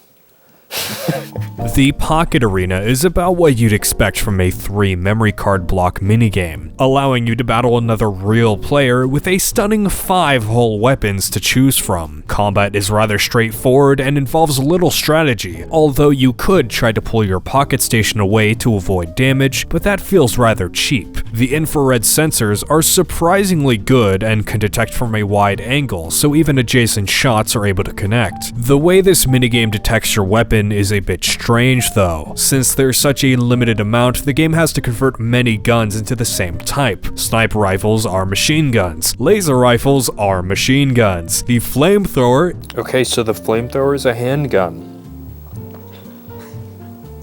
Speaker 1: The Pocket Arena is about what you'd expect from a 3 memory card block minigame, allowing you to battle another real player with a stunning 5 whole weapons to choose from. Combat is rather straightforward and involves little strategy, although you could try to pull your pocket station away to avoid damage, but that feels rather cheap. The infrared sensors are surprisingly good and can detect from a wide angle, so even adjacent shots are able to connect. The way this minigame detects your weapon is a bit strange though. Since there's such a limited amount, the game has to convert many guns into the same type. Sniper rifles are machine guns. Laser rifles are machine guns. The flamethrower...
Speaker 3: Okay, so the flamethrower is a handgun.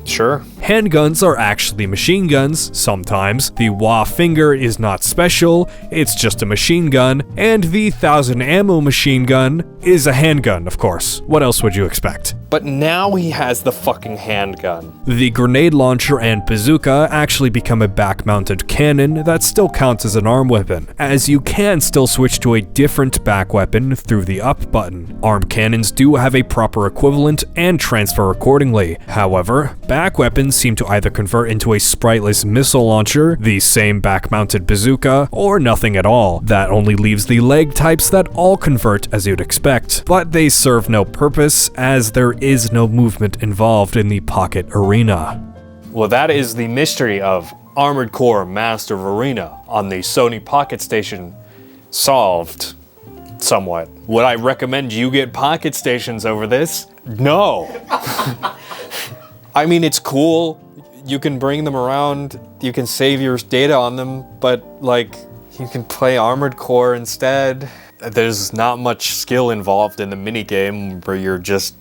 Speaker 3: Sure.
Speaker 1: Handguns are actually machine guns, sometimes. The wah finger is not special, it's just a machine gun. And the 1000 ammo machine gun is a handgun, of course. What else would you expect?
Speaker 3: But now he has the fucking handgun.
Speaker 1: The grenade launcher and bazooka actually become a back-mounted cannon that still counts as an arm weapon, as you can still switch to a different back weapon through the up button. Arm cannons do have a proper equivalent and transfer accordingly. However, back weapons seem to either convert into a spriteless missile launcher, the same back-mounted bazooka, or nothing at all. That only leaves the leg types that all convert as you'd expect. But they serve no purpose, as there is no movement involved in the Pocket Arena.
Speaker 3: Well, that is the mystery of Armored Core Master of Arena on the Sony Pocket Station solved somewhat. Would I recommend you get Pocket Stations over this? No. I mean, it's cool. You can bring them around, you can save your data on them, but like, you can play Armored Core instead. There's not much skill involved in the minigame where you're just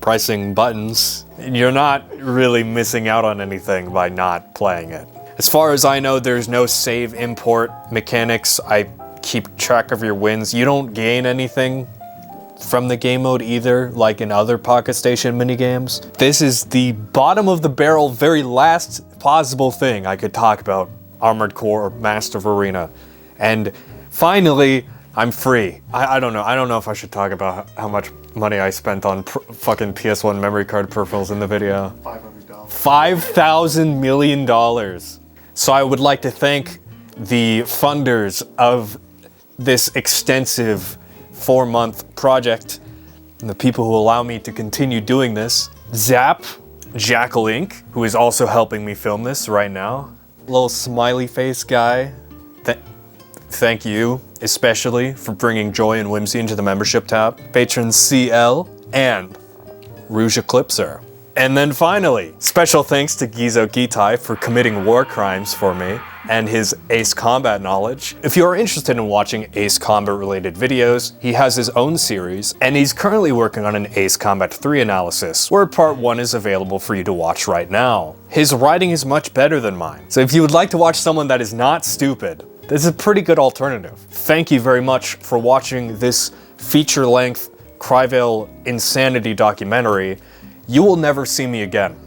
Speaker 3: pressing buttons. You're not really missing out on anything by not playing it. As far as I know, there's no save import mechanics. I keep track of your wins. You don't gain anything from the game mode either, like in other Pocket Station minigames. This is the bottom of the barrel, very last possible thing I could talk about Armored Core Master of Arena. And finally, I'm free. I don't know. I don't know if I should talk about how much money I spent on fucking PS1 memory card peripherals in the video. $500. $5,000 million. So I would like to thank the funders of this extensive 4-month project and the people who allow me to continue doing this. Zap, Jackal Inc., who is also helping me film this right now. Little smiley face guy. Thank you, especially for bringing joy and whimsy into the membership tab. Patrons CL and Rouge Eclipser. And then finally, special thanks to Gizo Gitai for committing war crimes for me and his Ace Combat knowledge. If you are interested in watching Ace Combat related videos, he has his own series, and he's currently working on an Ace Combat 3 analysis, where part 1 is available for you to watch right now. His writing is much better than mine, so if you would like to watch someone that is not stupid, this is a pretty good alternative. Thank you very much for watching this feature-length Cryvale Insanity documentary. You will never see me again.